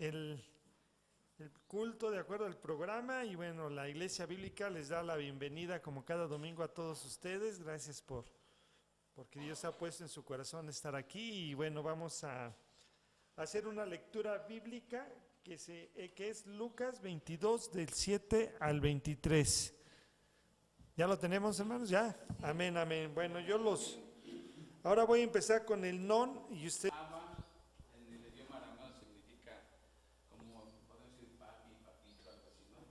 el culto de acuerdo al programa y bueno, la Iglesia Bíblica les da la bienvenida como cada domingo a todos ustedes. Gracias porque Dios ha puesto en su corazón estar aquí y bueno, vamos a hacer una lectura bíblica que es Lucas 22 del 7 al 23. ¿Ya lo tenemos, hermanos? ¿Ya? Amén, amén. Bueno, ahora voy a empezar con el non y usted... En el idioma arameo significa como, podemos decir, papi, papito, algo así, ¿no?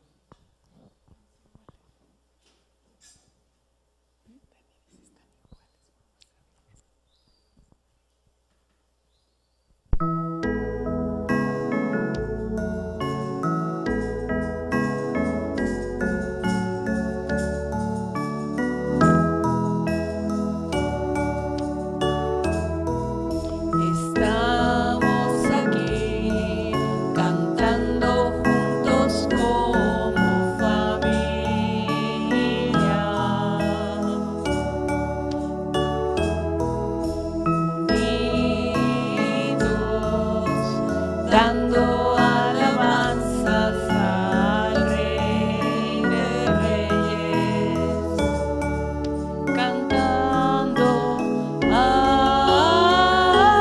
Estamos aquí cantando juntos como familia, unidos, dando alabanzas al Rey de Reyes, cantando Abba Padre,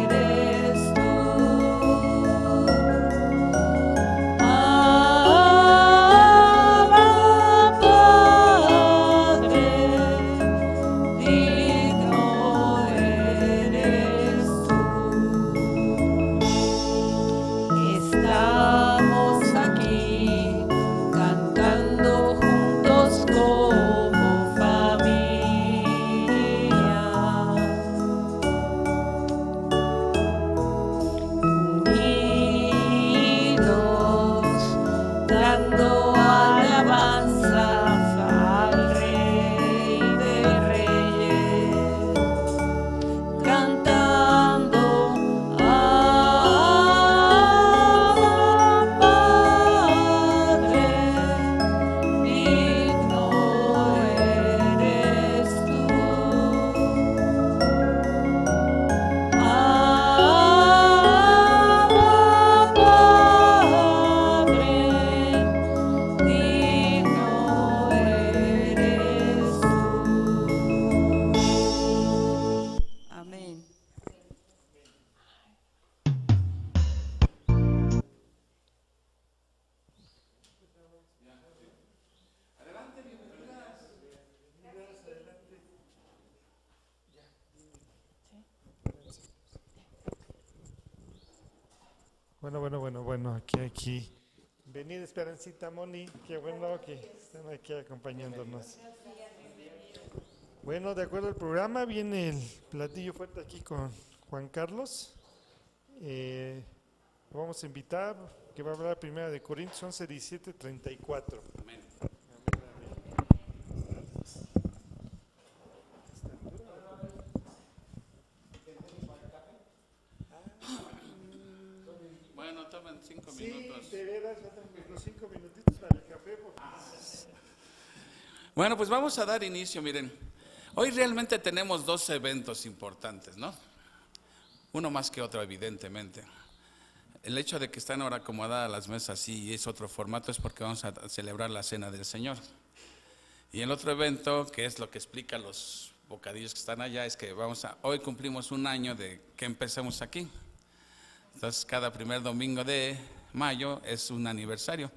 digno eres tú. Abba Padre, digno eres tú. Estamos aquí cantando juntos como familia, unidos, dando alabanzas al Rey de Reyes, cantando Abba Padre, digno eres tú. Abba Padre, digno eres tú. Amén. Bueno, aquí. Venid, Esperancita, Moni, qué bueno que están aquí acompañándonos. Bueno, de acuerdo al programa, viene el platillo fuerte aquí con Juan Carlos. Lo vamos a invitar, que va a hablar primero de Corintios 11, 17, 34. Amén. Bueno, tomen 5 minutos. Sí, de veras, faltan los 5 minutitos para el café. Bueno, pues vamos a dar inicio, miren. Hoy realmente tenemos 2 eventos importantes, ¿no? Uno más que otro, evidentemente. El hecho de que están ahora acomodadas las mesas así y es otro formato es porque vamos a celebrar la Cena del Señor. Y el otro evento, que es lo que explica los bocadillos que están allá, es que hoy cumplimos un año de que empezamos aquí. Entonces, cada primer domingo de mayo es un aniversario.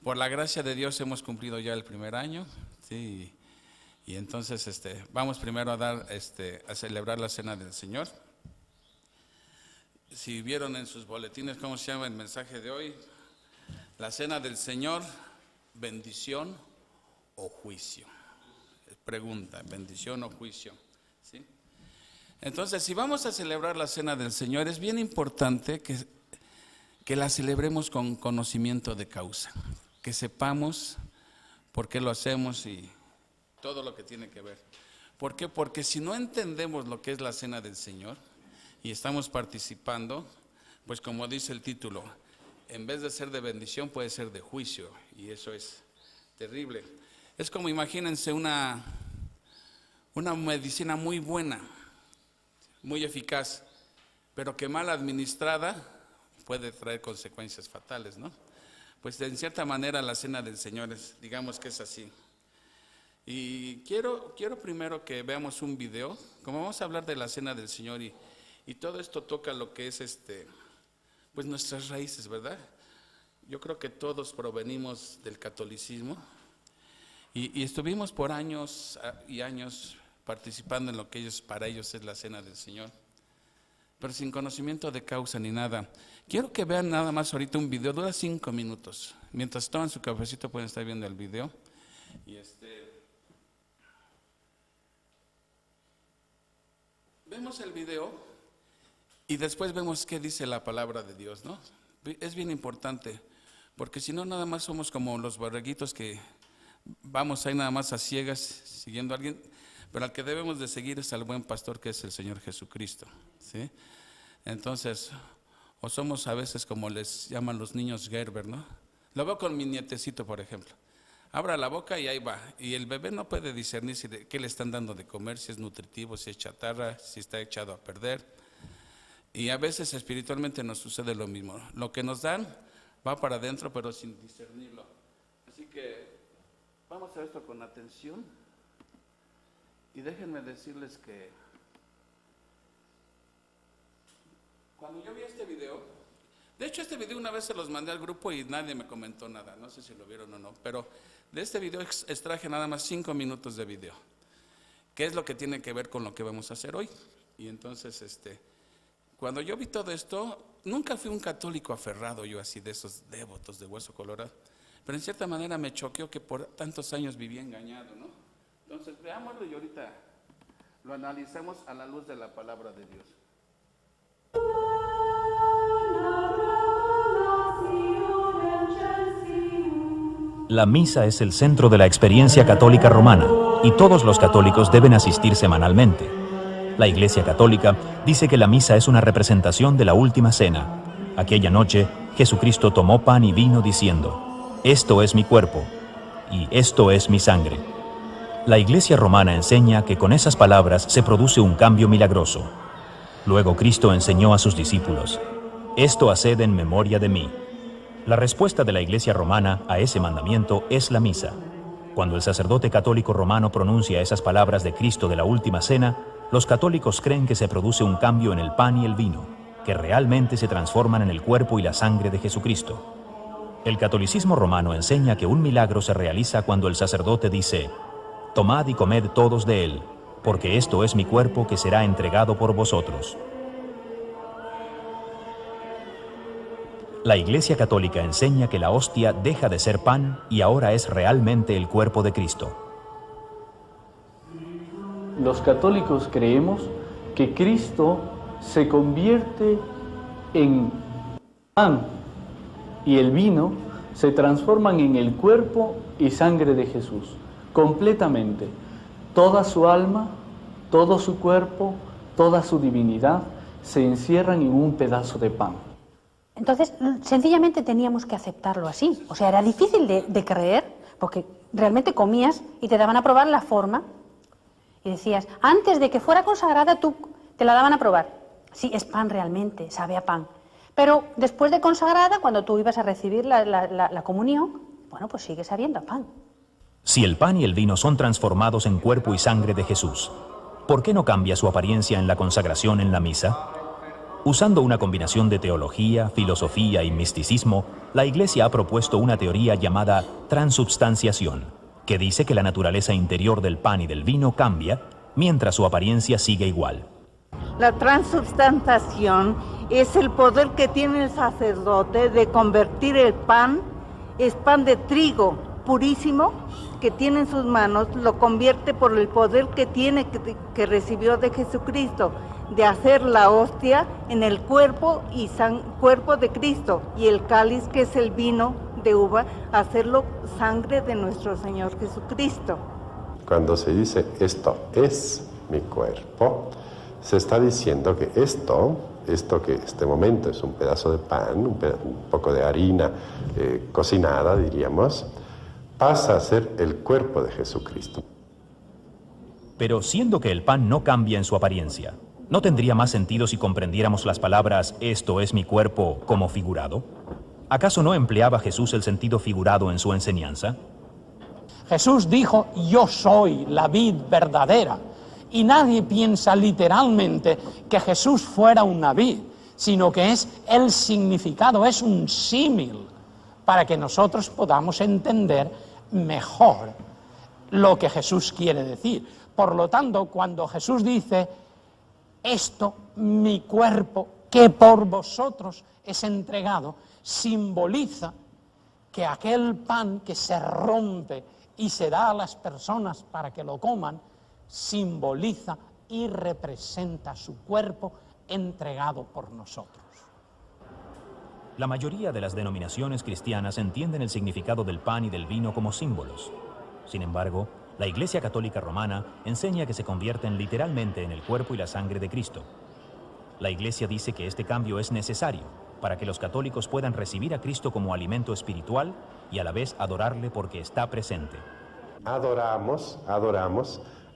Por la gracia de Dios hemos cumplido ya el primer año, sí. Y entonces vamos primero a celebrar la Cena del Señor. Si vieron en sus boletines cómo se llama el mensaje de hoy, la Cena del Señor, bendición o juicio. Pregunta, bendición o juicio, ¿sí? Entonces, si vamos a celebrar la Cena del Señor, es bien importante que la celebremos con conocimiento de causa, que sepamos por qué lo hacemos y todo lo que tiene que ver. ¿Por qué? Porque si no entendemos lo que es la Cena del Señor y estamos participando, pues como dice el título, en vez de ser de bendición puede ser de juicio, y eso es terrible. Es como imagínense una una medicina muy buena, muy eficaz, pero que mal administrada puede traer consecuencias fatales, ¿no? Pues en cierta manera la cena del Señor digamos que es así. Y quiero primero que veamos un video, como vamos a hablar de la cena del Señor y todo esto toca lo que es pues nuestras raíces, ¿verdad? Yo creo que todos provenimos del catolicismo y estuvimos por años y años participando en lo que para ellos es la cena del Señor, pero sin conocimiento de causa ni nada. Quiero que vean nada más ahorita un video, dura 5 minutos. Mientras toman su cafecito pueden estar viendo el video. Y vemos el video y después vemos qué dice la palabra de Dios, ¿no? Es bien importante, porque si no nada más somos como los borreguitos que vamos ahí nada más a ciegas siguiendo a alguien, pero al que debemos de seguir es al buen pastor que es el Señor Jesucristo, ¿sí? Entonces, o somos a veces como les llaman los niños Gerber, ¿no? Lo veo con mi nietecito, por ejemplo. Abra la boca y ahí va. Y el bebé no puede discernir qué le están dando de comer, si es nutritivo, si es chatarra, si está echado a perder. Y a veces espiritualmente nos sucede lo mismo. Lo que nos dan va para adentro, pero sin discernirlo. Así que vamos a ver esto con atención. Y déjenme decirles que cuando yo vi este video, de hecho este video una vez se los mandé al grupo y nadie me comentó nada, no sé si lo vieron o no, pero de este video extraje nada más 5 minutos de video, que es lo que tiene que ver con lo que vamos a hacer hoy. Y entonces cuando yo vi todo esto, nunca fui un católico aferrado yo así de esos devotos de hueso colorado, pero en cierta manera me choqueó que por tantos años viví engañado, ¿no? Entonces veámoslo y ahorita lo analizamos a la luz de la palabra de Dios. La misa es el centro de la experiencia católica romana y todos los católicos deben asistir semanalmente. La Iglesia Católica dice que la misa es una representación de la última cena. Aquella noche, Jesucristo tomó pan y vino diciendo: «Esto es mi cuerpo y esto es mi sangre». La Iglesia romana enseña que con esas palabras se produce un cambio milagroso. Luego Cristo enseñó a sus discípulos: «Esto haced en memoria de mí». La respuesta de la Iglesia romana a ese mandamiento es la misa. Cuando el sacerdote católico romano pronuncia esas palabras de Cristo de la última cena, los católicos creen que se produce un cambio en el pan y el vino, que realmente se transforman en el cuerpo y la sangre de Jesucristo. El catolicismo romano enseña que un milagro se realiza cuando el sacerdote dice: «Tomad y comed todos de él, porque esto es mi cuerpo que será entregado por vosotros». La Iglesia Católica enseña que la hostia deja de ser pan y ahora es realmente el cuerpo de Cristo. Los católicos creemos que Cristo se convierte en pan y el vino se transforman en el cuerpo y sangre de Jesús, completamente. Toda su alma, todo su cuerpo, toda su divinidad se encierran en un pedazo de pan. Entonces, sencillamente teníamos que aceptarlo así. O sea, era difícil de creer, porque realmente comías y te daban a probar la forma. Y decías, antes de que fuera consagrada, tú te la daban a probar. Sí, es pan realmente, sabe a pan. Pero después de consagrada, cuando tú ibas a recibir la comunión, bueno, pues sigue sabiendo a pan. Si el pan y el vino son transformados en cuerpo y sangre de Jesús, ¿por qué no cambia su apariencia en la consagración en la misa? Usando una combinación de teología, filosofía y misticismo, la Iglesia ha propuesto una teoría llamada transubstanciación, que dice que la naturaleza interior del pan y del vino cambia, mientras su apariencia sigue igual. La transubstanciación es el poder que tiene el sacerdote de convertir el pan, es pan de trigo purísimo que tiene en sus manos, lo convierte por el poder que tiene, que recibió de Jesucristo, de hacer la hostia en el cuerpo y cuerpo de Cristo, y el cáliz, que es el vino de uva, hacerlo sangre de nuestro Señor Jesucristo. Cuando se dice esto es mi cuerpo, se está diciendo que esto que este momento es un pedazo de pan, un poco de harina cocinada, diríamos, pasa a ser el cuerpo de Jesucristo. Pero siendo que el pan no cambia en su apariencia, ¿no tendría más sentido si comprendiéramos las palabras «esto es mi cuerpo» como figurado? ¿Acaso no empleaba Jesús el sentido figurado en su enseñanza? Jesús dijo, yo soy la vid verdadera. Y nadie piensa literalmente que Jesús fuera una vid, sino que es el significado, es un símil, para que nosotros podamos entender mejor lo que Jesús quiere decir. Por lo tanto, cuando Jesús dice, esto, mi cuerpo, que por vosotros es entregado, simboliza que aquel pan que se rompe y se da a las personas para que lo coman, simboliza y representa su cuerpo entregado por nosotros. La mayoría de las denominaciones cristianas entienden el significado del pan y del vino como símbolos. Sin embargo, la Iglesia Católica Romana enseña que se convierten literalmente en el cuerpo y la sangre de Cristo. La Iglesia dice que este cambio es necesario para que los católicos puedan recibir a Cristo como alimento espiritual y a la vez adorarle porque está presente. Adoramos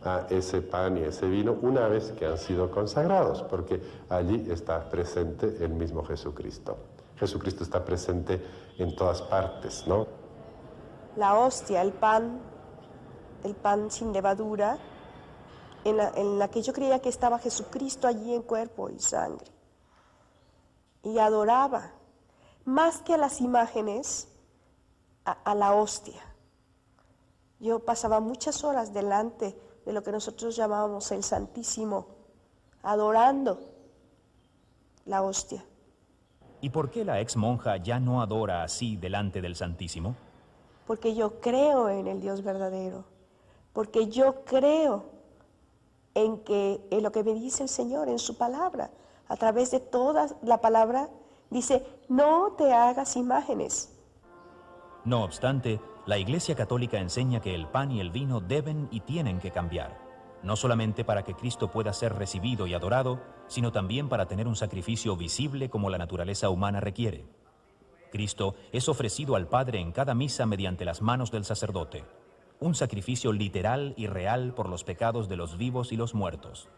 a ese pan y ese vino una vez que han sido consagrados, porque allí está presente el mismo Jesucristo. Jesucristo está presente en todas partes, ¿no? La hostia, el pan sin levadura, en la que yo creía que estaba Jesucristo allí en cuerpo y sangre. Y adoraba, más que a las imágenes, a la hostia. Yo pasaba muchas horas delante de lo que nosotros llamábamos el Santísimo, adorando la hostia. ¿Y por qué la ex monja ya no adora así delante del Santísimo? Porque yo creo en el Dios verdadero, porque yo creo en lo que me dice el Señor en su palabra. A través de toda la palabra dice, no te hagas imágenes. No obstante, la Iglesia Católica enseña que el pan y el vino deben y tienen que cambiar, no solamente para que Cristo pueda ser recibido y adorado, sino también para tener un sacrificio visible como la naturaleza humana requiere. Cristo es ofrecido al Padre en cada misa mediante las manos del sacerdote, un sacrificio literal y real por los pecados de los vivos y los muertos.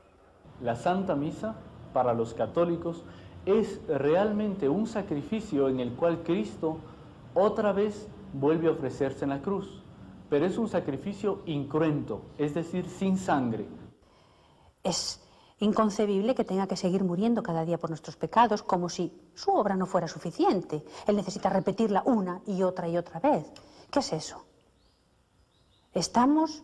La Santa Misa, para los católicos, es realmente un sacrificio en el cual Cristo otra vez vuelve a ofrecerse en la cruz, pero es un sacrificio incruento, es decir, sin sangre. Es inconcebible que tenga que seguir muriendo cada día por nuestros pecados, como si su obra no fuera suficiente. Él necesita repetirla una y otra vez. ¿Qué es eso? Estamos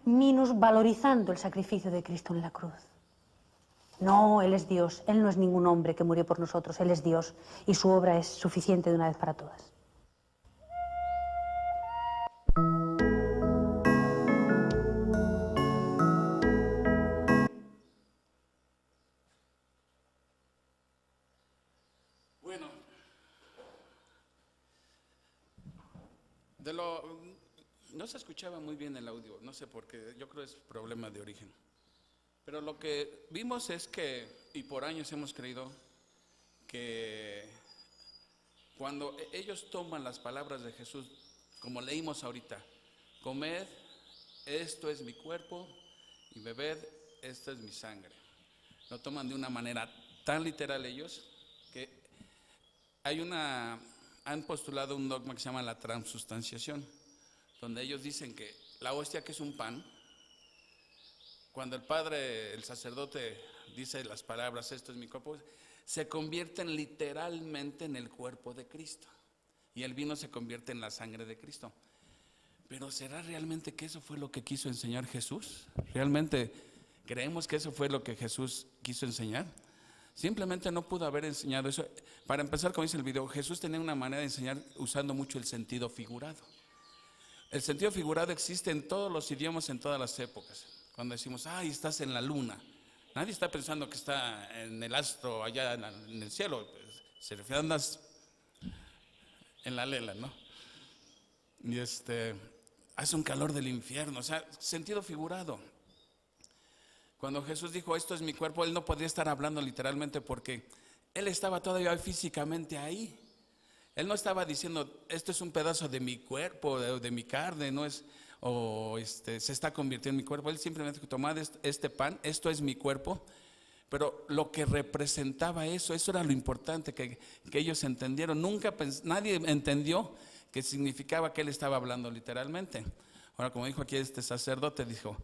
minusvalorizando el sacrificio de Cristo en la cruz. No, Él es Dios, Él no es ningún hombre que murió por nosotros, Él es Dios y su obra es suficiente de una vez para todas. Bueno, no se escuchaba muy bien el audio, no sé por qué, yo creo que es problema de origen. Pero lo que vimos es que, y por años hemos creído, que cuando ellos toman las palabras de Jesús, como leímos ahorita, comed, esto es mi cuerpo, y bebed, esta es mi sangre. Lo toman de una manera tan literal ellos, que han postulado un dogma que se llama la transustanciación, donde ellos dicen que la hostia, que es un pan, cuando el sacerdote dice las palabras, esto es mi cuerpo, se convierten literalmente en el cuerpo de Cristo. Y el vino se convierte en la sangre de Cristo. Pero ¿será realmente que eso fue lo que quiso enseñar Jesús? ¿Realmente creemos que eso fue lo que Jesús quiso enseñar? Simplemente no pudo haber enseñado eso. Para empezar, como dice el video, Jesús tenía una manera de enseñar usando mucho el sentido figurado. El sentido figurado existe en todos los idiomas, en todas las épocas. Cuando decimos, ay, estás en la luna, nadie está pensando que está en el astro allá en el cielo. Se refiere a andas en la lela, ¿no? Y hace un calor del infierno, o sea, sentido figurado. Cuando Jesús dijo, esto es mi cuerpo, Él no podría estar hablando literalmente porque Él estaba todavía físicamente ahí. Él no estaba diciendo, esto es un pedazo de mi cuerpo, de mi carne, no es. o se está convirtiendo en mi cuerpo. Él simplemente dijo, tomad este pan, esto es mi cuerpo. Pero lo que representaba eso era lo importante que ellos entendieron. Nadie entendió que significaba que él estaba hablando literalmente. Ahora, como dijo aquí este sacerdote, dijo,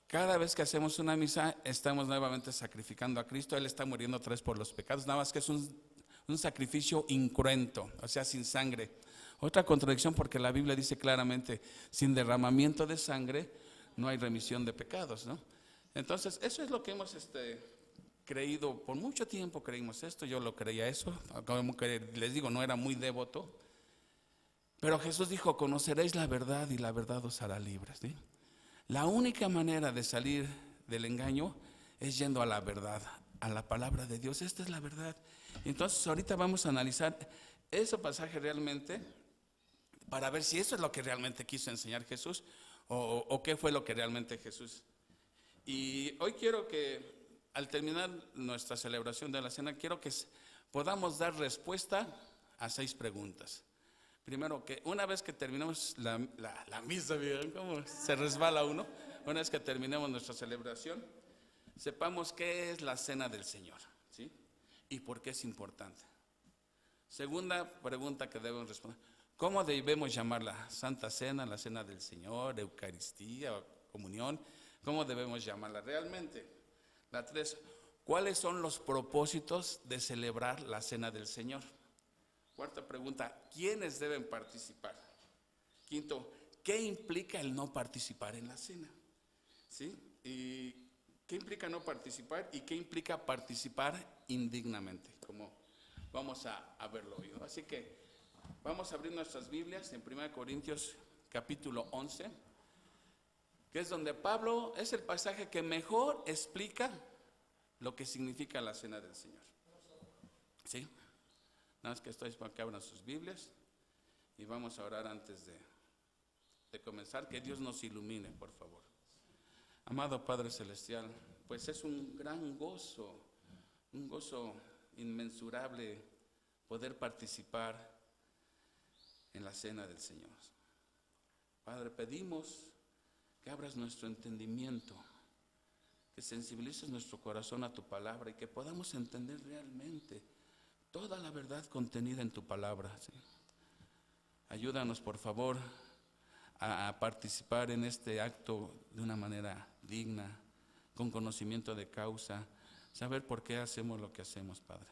cada vez que hacemos una misa, estamos nuevamente sacrificando a Cristo. Él está muriendo otra vez por los pecados, nada más que es un sacrificio incruento, o sea, sin sangre. Otra contradicción, porque la Biblia dice claramente, sin derramamiento de sangre no hay remisión de pecados, ¿no? Entonces, eso es lo que hemos creído, por mucho tiempo creímos esto, yo lo creía eso, como que les digo, no era muy devoto, pero Jesús dijo, conoceréis la verdad y la verdad os hará libres, ¿sí? La única manera de salir del engaño es yendo a la verdad, a la palabra de Dios. Esta es la verdad. Entonces ahorita vamos a analizar ese pasaje realmente para ver si eso es lo que realmente quiso enseñar Jesús o qué fue lo que realmente Jesús. Y hoy quiero que al terminar nuestra celebración de la cena, quiero que podamos dar respuesta a 6 preguntas. Primero, que una vez que terminemos la misa, ¿vieron cómo se resbala uno? Una vez que terminemos nuestra celebración, sepamos qué es la cena del Señor, ¿sí? Y por qué es importante. Segunda pregunta que debemos responder, ¿cómo debemos llamarla? Santa Cena, la Cena del Señor, Eucaristía, comunión, ¿cómo debemos llamarla realmente? La 3, ¿cuáles son los propósitos de celebrar la Cena del Señor? Cuarta pregunta, ¿quiénes deben participar? Quinto, ¿qué implica el no participar en la cena? ¿Sí? ¿Y qué implica no participar y qué implica participar indignamente? Como vamos a verlo hoy, ¿no? Así que vamos a abrir nuestras Biblias en 1 Corintios capítulo 11, que es donde Pablo, es el pasaje que mejor explica lo que significa la cena del Señor. ¿Sí? Nada más que estoy para que abran sus Biblias y vamos a orar antes de comenzar. Que Dios nos ilumine, por favor. Amado Padre Celestial, pues es un gran gozo, un gozo inmensurable poder participar en la cena del Señor. Padre, pedimos que abras nuestro entendimiento, que sensibilices nuestro corazón a tu palabra y que podamos entender realmente toda la verdad contenida en tu palabra, ¿sí? Ayúdanos, por favor, a participar en este acto de una manera digna, con conocimiento de causa, saber por qué hacemos lo que hacemos, Padre.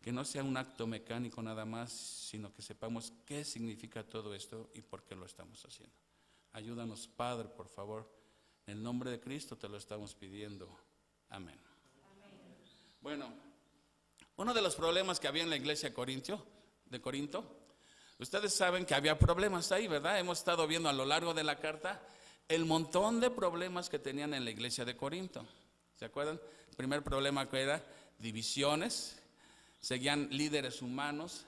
Que no sea un acto mecánico nada más, sino que sepamos qué significa todo esto y por qué lo estamos haciendo. Ayúdanos, Padre, por favor. En el nombre de Cristo te lo estamos pidiendo. Amén. Bueno, uno de los problemas que había en la iglesia de Corinto, ustedes saben que había problemas ahí, ¿verdad? Hemos estado viendo a lo largo de la carta el montón de problemas que tenían en la iglesia de Corinto. ¿Se acuerdan? El primer problema que era divisiones, seguían líderes humanos.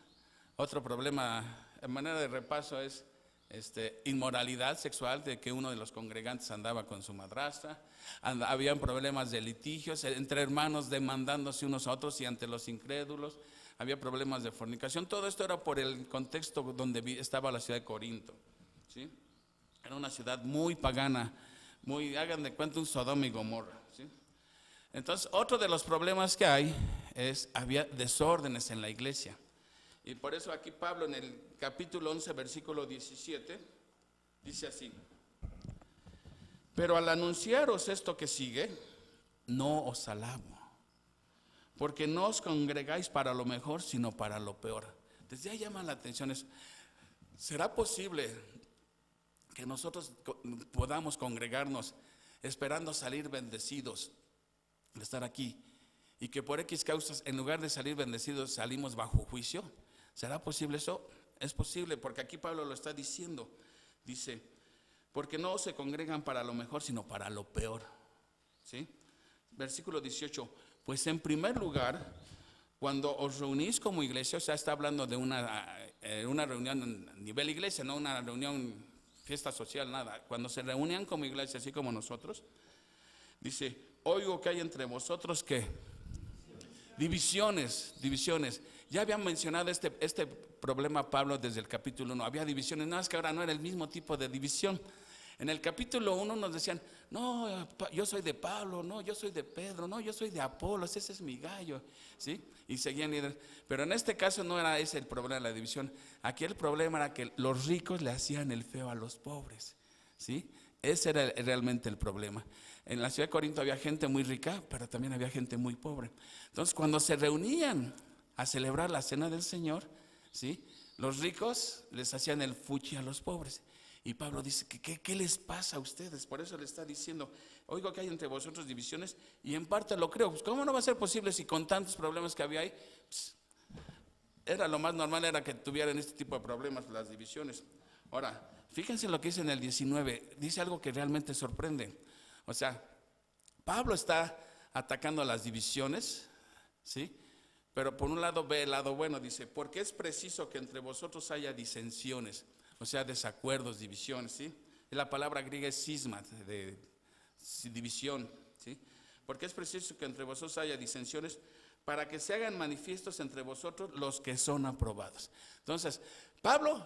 Otro problema, en manera de repaso, es inmoralidad sexual, de que uno de los congregantes andaba con su madrastra. Habían problemas de litigios entre hermanos demandándose unos a otros y ante los incrédulos. Había problemas de fornicación. Todo esto era por el contexto donde estaba la ciudad de Corinto, ¿sí? Era una ciudad muy pagana, muy, hagan de cuenta, un Sodoma y Gomorra, ¿sí? Entonces, otro de los problemas que hay había desórdenes en la iglesia. Y por eso aquí Pablo en el capítulo 11, versículo 17, dice así: pero al anunciaros esto que sigue, no os alabo, porque no os congregáis para lo mejor, sino para lo peor. Desde ahí llama la atención eso. ¿Será posible que nosotros podamos congregarnos esperando salir bendecidos de estar aquí, y que por X causas, en lugar de salir bendecidos, salimos bajo juicio? ¿Será posible eso? Es posible, porque aquí Pablo lo está diciendo. Dice, porque no se congregan para lo mejor, sino para lo peor, ¿sí? Versículo 18, pues en primer lugar, cuando os reunís como iglesia, o sea, está hablando de una reunión a nivel iglesia, no una reunión, fiesta social, nada. Cuando se reunían como iglesia, así como nosotros, dice, oigo que hay entre vosotros, ¿qué? Divisiones. Ya habían mencionado este problema Pablo desde el capítulo 1. Había divisiones, nada más que ahora no era el mismo tipo de división. En el capítulo 1 nos decían, no, yo soy de Pablo, no, yo soy de Pedro, no, yo soy de Apolos, ese es mi gallo, ¿sí? Y seguían líderes. Pero en este caso no era ese el problema de la división. Aquí el problema era que los ricos le hacían el feo a los pobres, ¿sí? Ese era realmente el problema. En la ciudad de Corinto había gente muy rica, pero también había gente muy pobre. Entonces, cuando se reunían a celebrar la cena del Señor, ¿sí? Los ricos les hacían el fuchi a los pobres. Y Pablo dice, ¿qué les pasa a ustedes? Por eso le está diciendo, oigo que hay entre vosotros divisiones, y en parte lo creo. Pues, ¿cómo no va a ser posible si con tantos problemas que había ahí? Pues, era lo más normal, era que tuvieran este tipo de problemas, las divisiones. Ahora, fíjense lo que dice en el 19, dice algo que realmente sorprende. O sea, Pablo está atacando a las divisiones, ¿sí? Pero por un lado ve el lado bueno, dice, porque es preciso que entre vosotros haya disensiones, o sea, desacuerdos, divisiones, ¿sí? La palabra griega es cisma, de división, ¿sí? Porque es preciso que entre vosotros haya disensiones para que se hagan manifiestos entre vosotros los que son aprobados. Entonces, Pablo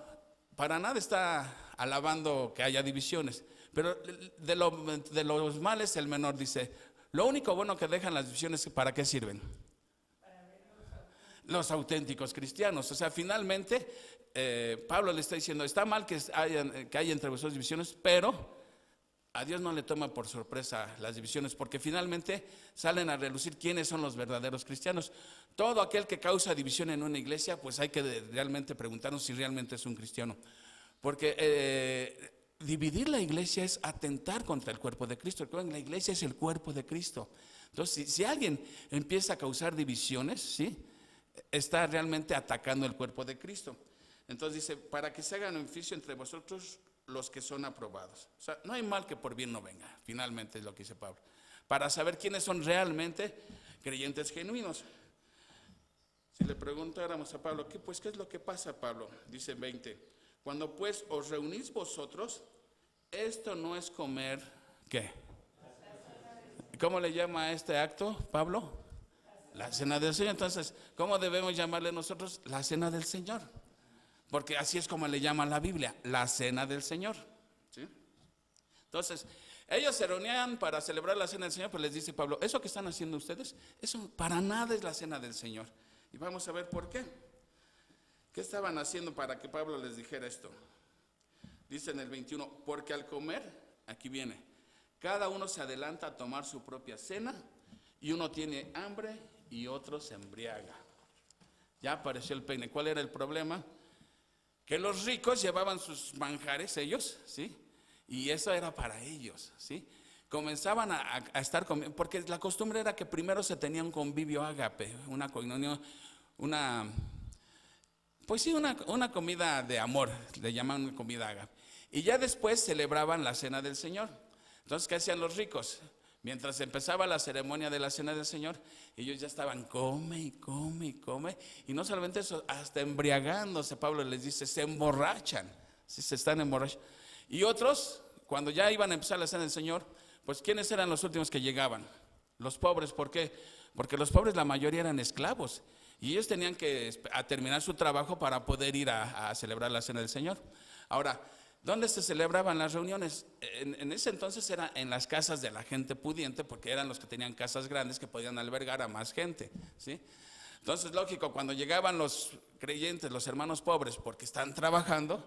para nada está alabando que haya divisiones, pero de los males el menor, dice, lo único bueno que dejan las divisiones, ¿para qué sirven? Los auténticos cristianos. O sea, finalmente Pablo le está diciendo, está mal que haya entre vosotros divisiones, pero a Dios no le toma por sorpresa las divisiones, porque finalmente salen a relucir quiénes son los verdaderos cristianos. Todo aquel que causa división en una iglesia, pues hay que realmente preguntarnos si realmente es un cristiano, porque dividir la iglesia es atentar contra el cuerpo de Cristo. La iglesia es el cuerpo de Cristo. Entonces, si alguien empieza a causar divisiones, ¿sí?, está realmente atacando el cuerpo de Cristo. Entonces dice, para que se hagan beneficio entre vosotros los que son aprobados. O sea, no hay mal que por bien no venga, finalmente es lo que dice Pablo. Para saber quiénes son realmente creyentes genuinos. Si le preguntáramos a Pablo, ¿qué es lo que pasa, Pablo? Dice 20, cuando pues os reunís vosotros, esto no es comer, ¿qué? ¿Cómo le llama a este acto, Pablo? La cena del Señor. Entonces, ¿cómo debemos llamarle nosotros? La cena del Señor. Porque así es como le llama la Biblia, la cena del Señor, ¿sí? Entonces, ellos se reunían para celebrar la cena del Señor, pues les dice Pablo, eso que están haciendo ustedes, eso para nada es la cena del Señor. Y vamos a ver por qué. ¿Qué estaban haciendo para que Pablo les dijera esto? Dice en el 21, porque al comer, aquí viene, cada uno se adelanta a tomar su propia cena, y uno tiene hambre y otro se embriaga. Ya apareció el peine. ¿Cuál era el problema? Que los ricos llevaban sus manjares ellos, ¿sí? Y eso era para ellos, ¿sí? Comenzaban a estar comiendo, porque la costumbre era que primero se tenía un convivio ágape, una comunión, una comida de amor, le llaman comida ágape. Y ya después celebraban la cena del Señor. Entonces, ¿qué hacían los ricos? Mientras empezaba la ceremonia de la cena del Señor, ellos ya estaban come y come y come, y no solamente eso, hasta embriagándose. Pablo les dice, se emborrachan, ¿sí? Se están emborrachando. Y otros, cuando ya iban a empezar la cena del Señor, pues ¿quiénes eran los últimos que llegaban? Los pobres. ¿Por qué? Porque los pobres la mayoría eran esclavos, y ellos tenían que terminar su trabajo para poder ir a celebrar la cena del Señor. Ahora, ¿dónde se celebraban las reuniones? En ese entonces era en las casas de la gente pudiente, porque eran los que tenían casas grandes que podían albergar a más gente, ¿sí? Entonces, lógico, cuando llegaban los creyentes, los hermanos pobres, porque están trabajando,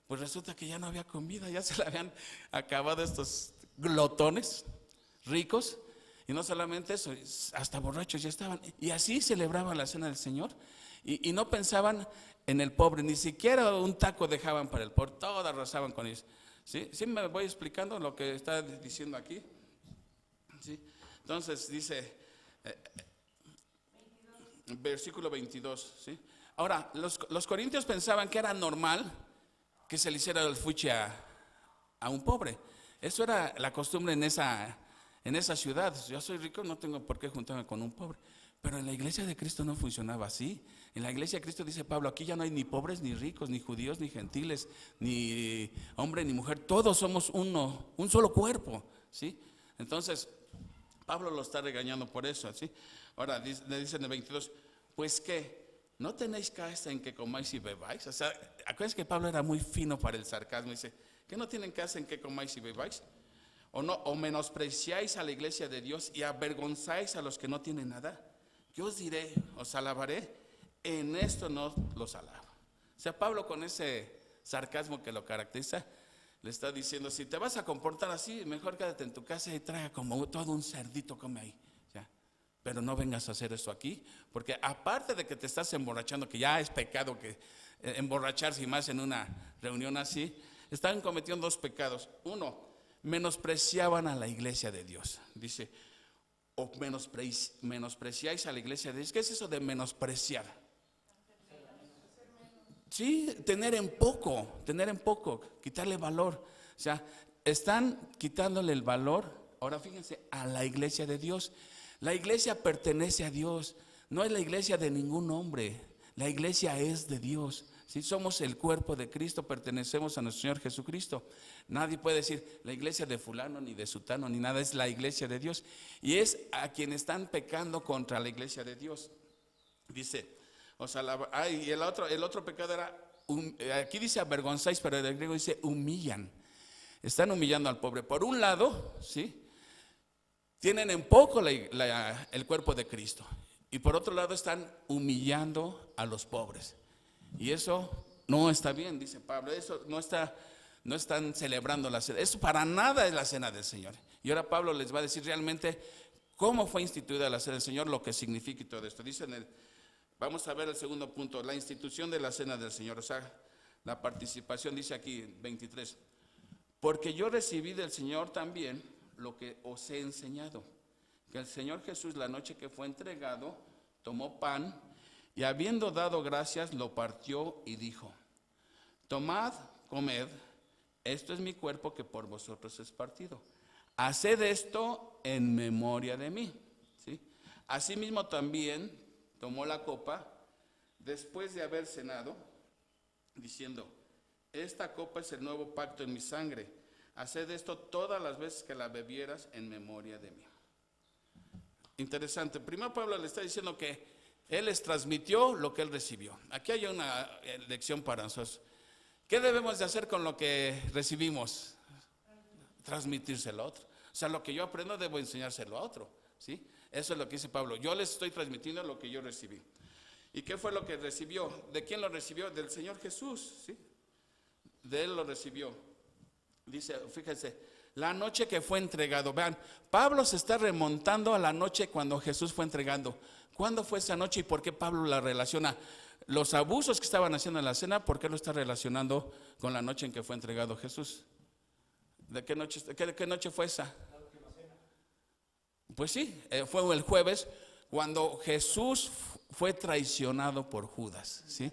pues resulta que ya no había comida, ya se la habían acabado estos glotones ricos, y no solamente eso, hasta borrachos ya estaban, y así celebraban la cena del Señor, y no pensaban en el pobre, ni siquiera un taco dejaban para el pobre, todo arrasaban con ellos. ¿Sí? ¿Sí me voy explicando lo que está diciendo aquí? ¿Sí? Entonces dice, versículo 22, ¿sí? Ahora, los corintios pensaban que era normal que se le hiciera el fuchi a un pobre. Eso era la costumbre en esa ciudad. Yo soy rico, no tengo por qué juntarme con un pobre. Pero en la iglesia de Cristo no funcionaba así. En la iglesia de Cristo, dice Pablo, aquí ya no hay ni pobres, ni ricos, ni judíos, ni gentiles, ni hombre, ni mujer. Todos somos uno, un solo cuerpo, ¿sí? Entonces, Pablo lo está regañando por eso, ¿sí? Ahora, le dice en el 22, pues ¿qué? ¿No tenéis casa en que comáis y bebáis? O sea, acuérdense que Pablo era muy fino para el sarcasmo. Dice, ¿Que no tienen casa en que comáis y bebáis? ¿O menospreciáis a la iglesia de Dios y avergonzáis a los que no tienen nada? Yo os diré, os alabaré, en esto no los alabo. O sea, Pablo, con ese sarcasmo que lo caracteriza, le está diciendo, si te vas a comportar así, mejor quédate en tu casa y traga como todo un cerdito, come ahí. ¿Ya? Pero no vengas a hacer eso aquí, porque aparte de que te estás emborrachando, que ya es pecado que emborracharse y más en una reunión así, estaban cometiendo dos pecados. Uno, menospreciaban a la iglesia de Dios. Dice, o menospreciáis a la iglesia de Dios. ¿Qué es eso de menospreciar? Sí, tener en poco, quitarle valor. O sea, están quitándole el valor, ahora fíjense, a la iglesia de Dios. La iglesia pertenece a Dios, no es la iglesia de ningún hombre, la iglesia es de Dios. Si somos el cuerpo de Cristo, pertenecemos a nuestro Señor Jesucristo. Nadie puede decir la iglesia de fulano, ni de sutano, ni nada, es la iglesia de Dios. Y es a quienes están pecando contra la iglesia de Dios. Dice, y el otro pecado era, aquí dice avergonzáis, pero en el griego dice humillan. Están humillando al pobre. Por un lado, ¿sí?, tienen en poco el cuerpo de Cristo. Y por otro lado están humillando a los pobres. Y eso no está bien, dice Pablo. Eso no están celebrando la cena. Eso para nada es la cena del Señor. Y ahora Pablo les va a decir realmente cómo fue instituida la cena del Señor, lo que significa y todo esto. Dice vamos a ver el segundo punto, la institución de la cena del Señor. O sea, la participación, dice aquí 23. Porque yo recibí del Señor también lo que os he enseñado. Que el Señor Jesús, la noche que fue entregado, tomó pan y habiendo dado gracias, lo partió y dijo, tomad, comed, esto es mi cuerpo que por vosotros es partido. Haced esto en memoria de mí. ¿Sí? Asimismo también tomó la copa después de haber cenado, diciendo, esta copa es el nuevo pacto en mi sangre. Haced esto todas las veces que la bebieras en memoria de mí. Interesante. Primero Pablo le está diciendo que él les transmitió lo que él recibió. Aquí hay una lección para nosotros. ¿Qué debemos de hacer con lo que recibimos? Transmitírselo a otro. O sea, lo que yo aprendo debo enseñárselo a otro. ¿Sí? Eso es lo que dice Pablo. Yo les estoy transmitiendo lo que yo recibí. ¿Y qué fue lo que recibió? ¿De quién lo recibió? Del Señor Jesús. ¿Sí? De él lo recibió. Dice, fíjense, la noche que fue entregado. Vean, Pablo se está remontando a la noche cuando Jesús fue entregado. ¿Cuándo fue esa noche y por qué Pablo la relaciona? Los abusos que estaban haciendo en la cena, ¿por qué lo está relacionando con la noche en que fue entregado Jesús? ¿De qué noche fue esa? Pues sí, fue el jueves cuando Jesús fue traicionado por Judas. ¿Sí?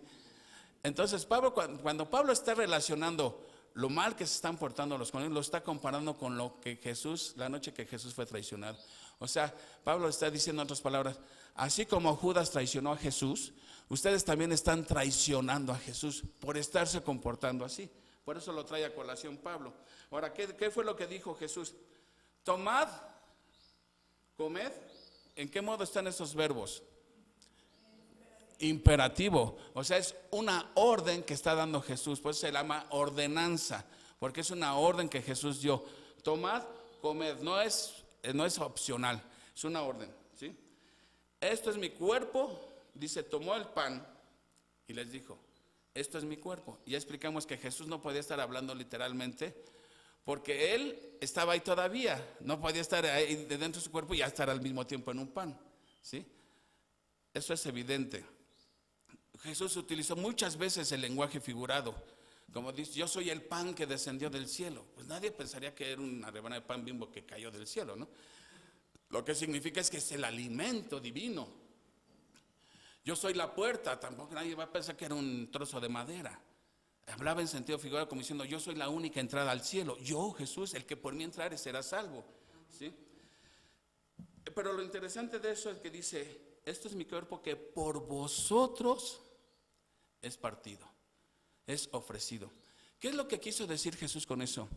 Entonces Pablo, cuando Pablo está relacionando lo mal que se están portando los corintios, lo está comparando con lo que Jesús, la noche que Jesús fue traicionado. O sea, Pablo está diciendo en otras palabras, así como Judas traicionó a Jesús, ustedes también están traicionando a Jesús por estarse comportando así. Por eso lo trae a colación Pablo. Ahora, ¿qué fue lo que dijo Jesús? Tomad, comed. ¿En qué modo están esos verbos? Imperativo, o sea, es una orden que está dando Jesús, por eso se llama ordenanza, porque es una orden que Jesús dio. Tomad, comed, no es opcional, es una orden. ¿Sí? Esto es mi cuerpo, dice, tomó el pan y les dijo, esto es mi cuerpo. Y ya explicamos que Jesús no podía estar hablando literalmente, porque él estaba ahí todavía, no podía estar ahí dentro de su cuerpo y ya estar al mismo tiempo en un pan. ¿Sí? Eso es evidente. Jesús utilizó muchas veces el lenguaje figurado, como dice, yo soy el pan que descendió del cielo. Pues nadie pensaría que era una rebanada de pan Bimbo que cayó del cielo, ¿no? Lo que significa es que es el alimento divino. Yo soy la puerta, tampoco nadie va a pensar que era un trozo de madera. Hablaba en sentido figurado como diciendo, yo soy la única entrada al cielo. Yo, Jesús, el que por mí entrare será salvo. ¿Sí? Pero lo interesante de eso es que dice, esto es mi cuerpo que por vosotros es partido, es ofrecido. ¿Qué es lo que quiso decir Jesús con eso?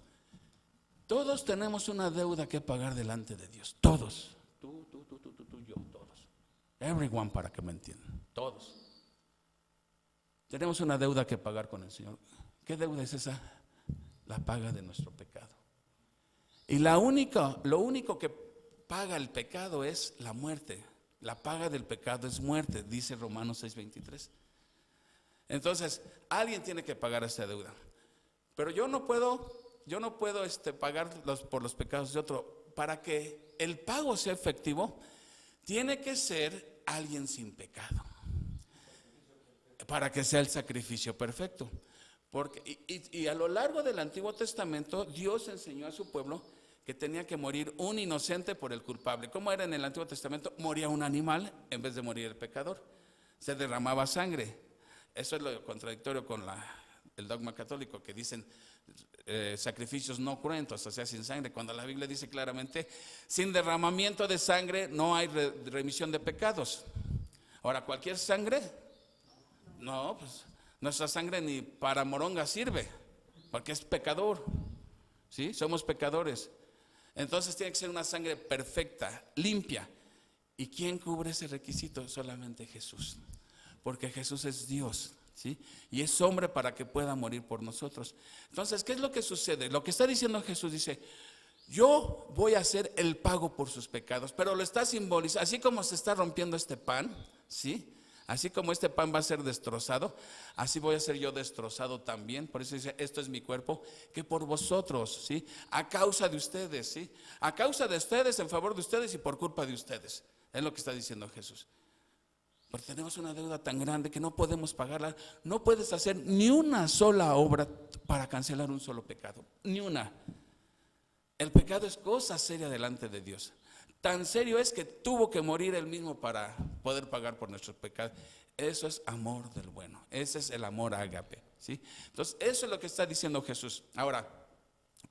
Todos tenemos una deuda que pagar delante de Dios. Todos. Tú, yo, todos. Everyone, para que me entiendan. Todos. Tenemos una deuda que pagar con el Señor. ¿Qué deuda es esa? la paga de nuestro pecado. Y lo único que paga el pecado es la muerte. La paga del pecado es muerte, dice Romanos 6:23. Entonces, alguien tiene que pagar esta deuda. Pero yo no puedo pagar por los pecados de otro. Para que el pago sea efectivo, tiene que ser alguien sin pecado. Para que sea el sacrificio perfecto. Y a lo largo del Antiguo Testamento, Dios enseñó a su pueblo que tenía que morir un inocente por el culpable. ¿Cómo era en el Antiguo Testamento? Moría un animal en vez de morir el pecador. Se derramaba sangre. Eso es lo contradictorio con el dogma católico, que dicen sacrificios no cruentos, o sea, sin sangre, cuando la Biblia dice claramente, sin derramamiento de sangre no hay remisión de pecados. Ahora, ¿cualquier sangre? No, pues nuestra sangre ni para moronga sirve, porque es pecador, ¿sí? Somos pecadores. Entonces tiene que ser una sangre perfecta, limpia. ¿Y quién cubre ese requisito? Solamente Jesús, porque Jesús es Dios, ¿sí? Y es hombre para que pueda morir por nosotros. Entonces, ¿qué es lo que sucede? Lo que está diciendo Jesús, dice, yo voy a hacer el pago por sus pecados, pero lo está simbolizando, así como se está rompiendo este pan, ¿sí? Así como este pan va a ser destrozado, así voy a ser yo destrozado también. Por eso dice, esto es mi cuerpo, que por vosotros, ¿sí? A causa de ustedes, ¿sí? A causa de ustedes, en favor de ustedes y por culpa de ustedes. Es lo que está diciendo Jesús. Porque tenemos una deuda tan grande que no podemos pagarla. No puedes hacer ni una sola obra para cancelar un solo pecado, ni una. El pecado es cosa seria delante de Dios. Tan serio es que tuvo que morir él mismo para poder pagar por nuestros pecados. Eso es amor del bueno. Ese es el amor ágape, ¿sí? Entonces, eso es lo que está diciendo Jesús. Ahora,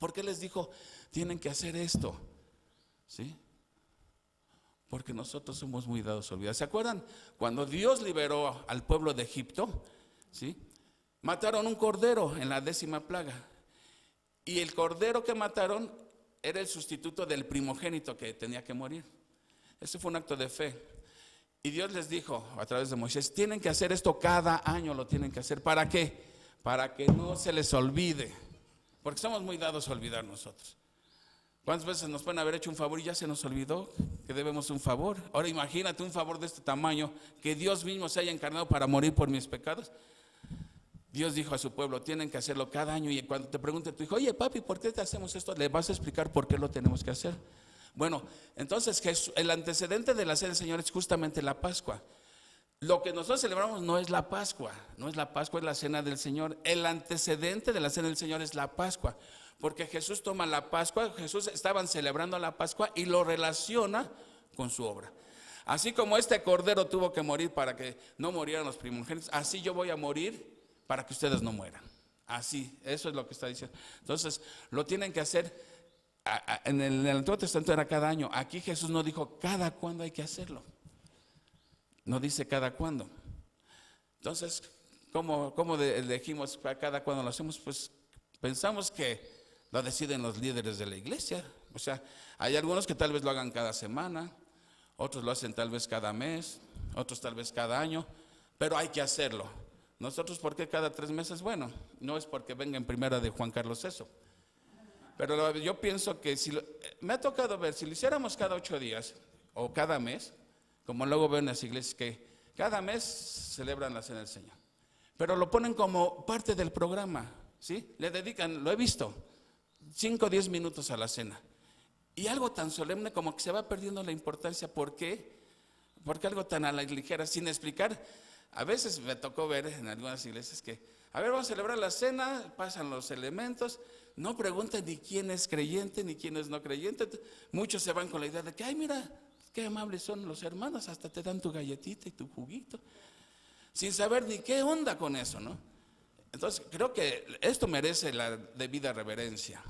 ¿por qué les dijo, tienen que hacer esto? ¿Sí? Porque nosotros somos muy dados a olvidar. ¿Se acuerdan? Cuando Dios liberó al pueblo de Egipto, ¿sí? Mataron un cordero en la 10ª plaga. Y el cordero que mataron era el sustituto del primogénito que tenía que morir. Ese fue un acto de fe. Y Dios les dijo a través de Moisés, tienen que hacer esto cada año, lo tienen que hacer. ¿Para qué? Para que no se les olvide. Porque somos muy dados a olvidar nosotros. ¿Cuántas veces nos pueden haber hecho un favor y ya se nos olvidó que debemos un favor? Ahora imagínate un favor de este tamaño, que Dios mismo se haya encarnado para morir por mis pecados. Dios dijo a su pueblo, tienen que hacerlo cada año. Y cuando te pregunte tu hijo, oye papi, ¿por qué te hacemos esto? Le vas a explicar por qué lo tenemos que hacer. Bueno, entonces el antecedente de la cena del Señor es justamente la Pascua. Lo que nosotros celebramos no es la Pascua, es la cena del Señor. El antecedente de la cena del Señor es la Pascua, porque Jesús toma la Pascua, Jesús estaban celebrando la Pascua y lo relaciona con su obra. Así como este cordero tuvo que morir para que no murieran los primogénitos, así yo voy a morir para que ustedes no mueran. Así, eso es lo que está diciendo. Entonces, lo tienen que hacer. En el Antiguo Testamento era cada año. Aquí Jesús no dijo cada cuándo hay que hacerlo. No dice cada cuándo. Entonces, ¿cómo elegimos cada cuándo lo hacemos? Pues pensamos que lo deciden los líderes de la iglesia. O sea, hay algunos que tal vez lo hagan cada semana, otros lo hacen tal vez cada mes, otros tal vez cada año, pero hay que hacerlo. Nosotros, ¿por qué cada 3 meses? Bueno, no es porque venga en primera de Juan Carlos eso. Pero yo pienso que me ha tocado ver, si lo hiciéramos cada 8 días o cada mes, como luego veo en las iglesias que cada mes celebran la cena del Señor, pero lo ponen como parte del programa, ¿sí? Le dedican, lo he visto, 5 o 10 minutos a la cena. Y algo tan solemne como que se va perdiendo la importancia. ¿Por qué? Porque algo tan a la ligera, sin explicar. A veces me tocó ver en algunas iglesias que, a ver, vamos a celebrar la cena, pasan los elementos, no preguntan ni quién es creyente ni quién es no creyente. Muchos se van con la idea de que, ay, mira, qué amables son los hermanos, hasta te dan tu galletita y tu juguito, sin saber ni qué onda con eso, ¿no? Entonces, creo que esto merece la debida reverencia.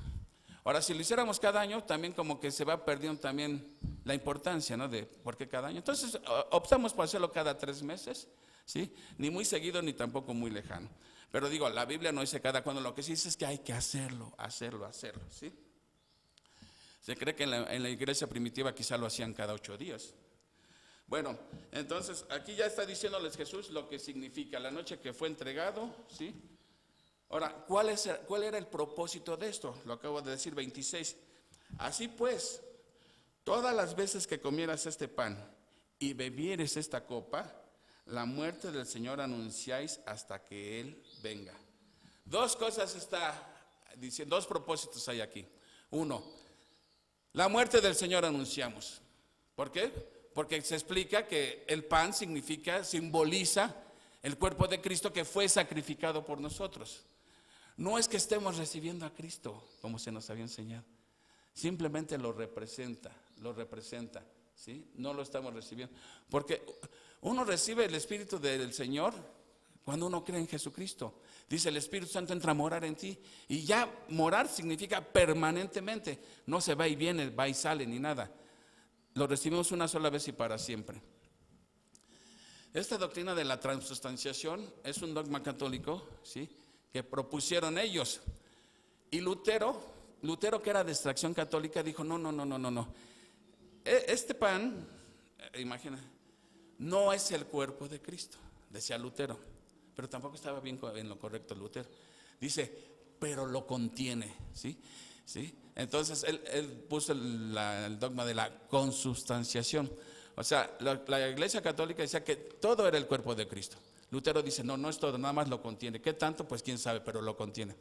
Ahora, si lo hiciéramos cada año, también como que se va perdiendo también la importancia, ¿no? De por qué cada año. Entonces, optamos por hacerlo cada 3 meses, ¿sí? Ni muy seguido ni tampoco muy lejano. Pero digo, la Biblia no dice cada cuándo, lo que sí dice es que hay que hacerlo, ¿sí? Se cree que en la iglesia primitiva quizá lo hacían cada 8 días. Bueno, entonces aquí ya está diciéndoles Jesús lo que significa la noche que fue entregado, ¿sí? Ahora, ¿cuál era el propósito de esto? Lo acabo de decir, 26. Así pues, todas las veces que comieras este pan y bebieres esta copa, la muerte del Señor anunciáis hasta que Él venga. Dos cosas está diciendo, dos propósitos hay aquí. Uno, la muerte del Señor anunciamos. ¿Por qué? Porque se explica que el pan simboliza el cuerpo de Cristo que fue sacrificado por nosotros. No es que estemos recibiendo a Cristo, como se nos había enseñado. Simplemente lo representa, ¿sí? No lo estamos recibiendo. Porque uno recibe el Espíritu del Señor cuando uno cree en Jesucristo. Dice, el Espíritu Santo entra a morar en ti. Y ya morar significa permanentemente. No se va y viene, va y sale, ni nada. Lo recibimos una sola vez y para siempre. Esta doctrina de la transustanciación es un dogma católico, ¿sí?, que propusieron ellos. Y Lutero, que era de extracción católica, dijo, no. Este pan, imagina, no es el cuerpo de Cristo, decía Lutero. Pero tampoco estaba bien en lo correcto Lutero. Dice, pero lo contiene, ¿sí? Entonces él puso el dogma de la consubstanciación. O sea, la Iglesia Católica decía que todo era el cuerpo de Cristo. Lutero dice, no es todo, nada más lo contiene. ¿Qué tanto? Pues quién sabe, pero lo contiene.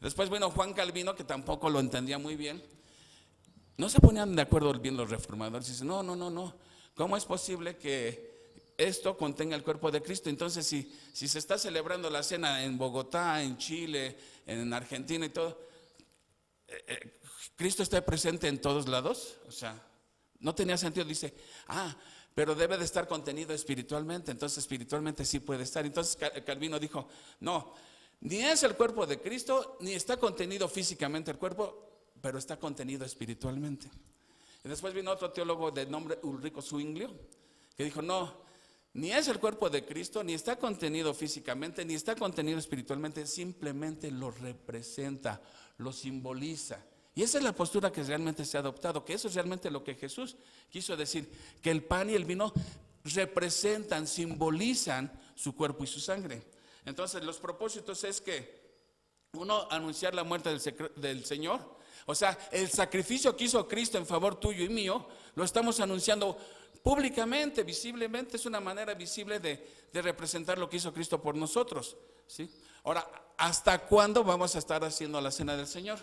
Después vino Juan Calvino, que tampoco lo entendía muy bien. No se ponían de acuerdo bien los reformadores. Dicen, no. ¿Cómo es posible que esto contenga el cuerpo de Cristo? Entonces, si se está celebrando la cena en Bogotá, en Chile, en Argentina y todo, ¿Cristo está presente en todos lados? O sea, no tenía sentido. Dice, pero debe de estar contenido espiritualmente. Entonces espiritualmente sí puede estar. Entonces Calvino dijo, no, ni es el cuerpo de Cristo, ni está contenido físicamente el cuerpo, pero está contenido espiritualmente. Y después vino otro teólogo de nombre Ulrico Zwinglio, que dijo, no, ni es el cuerpo de Cristo, ni está contenido físicamente, ni está contenido espiritualmente, simplemente lo representa, lo simboliza. Y esa es la postura que realmente se ha adoptado, que eso es realmente lo que Jesús quiso decir, que el pan y el vino representan, simbolizan su cuerpo y su sangre. Entonces los propósitos es que, uno, anunciar la muerte del Señor. O sea, el sacrificio que hizo Cristo en favor tuyo y mío, lo estamos anunciando públicamente, visiblemente. Es una manera visible de representar lo que hizo Cristo por nosotros, ¿sí? Ahora, ¿hasta cuándo vamos a estar haciendo la cena del Señor?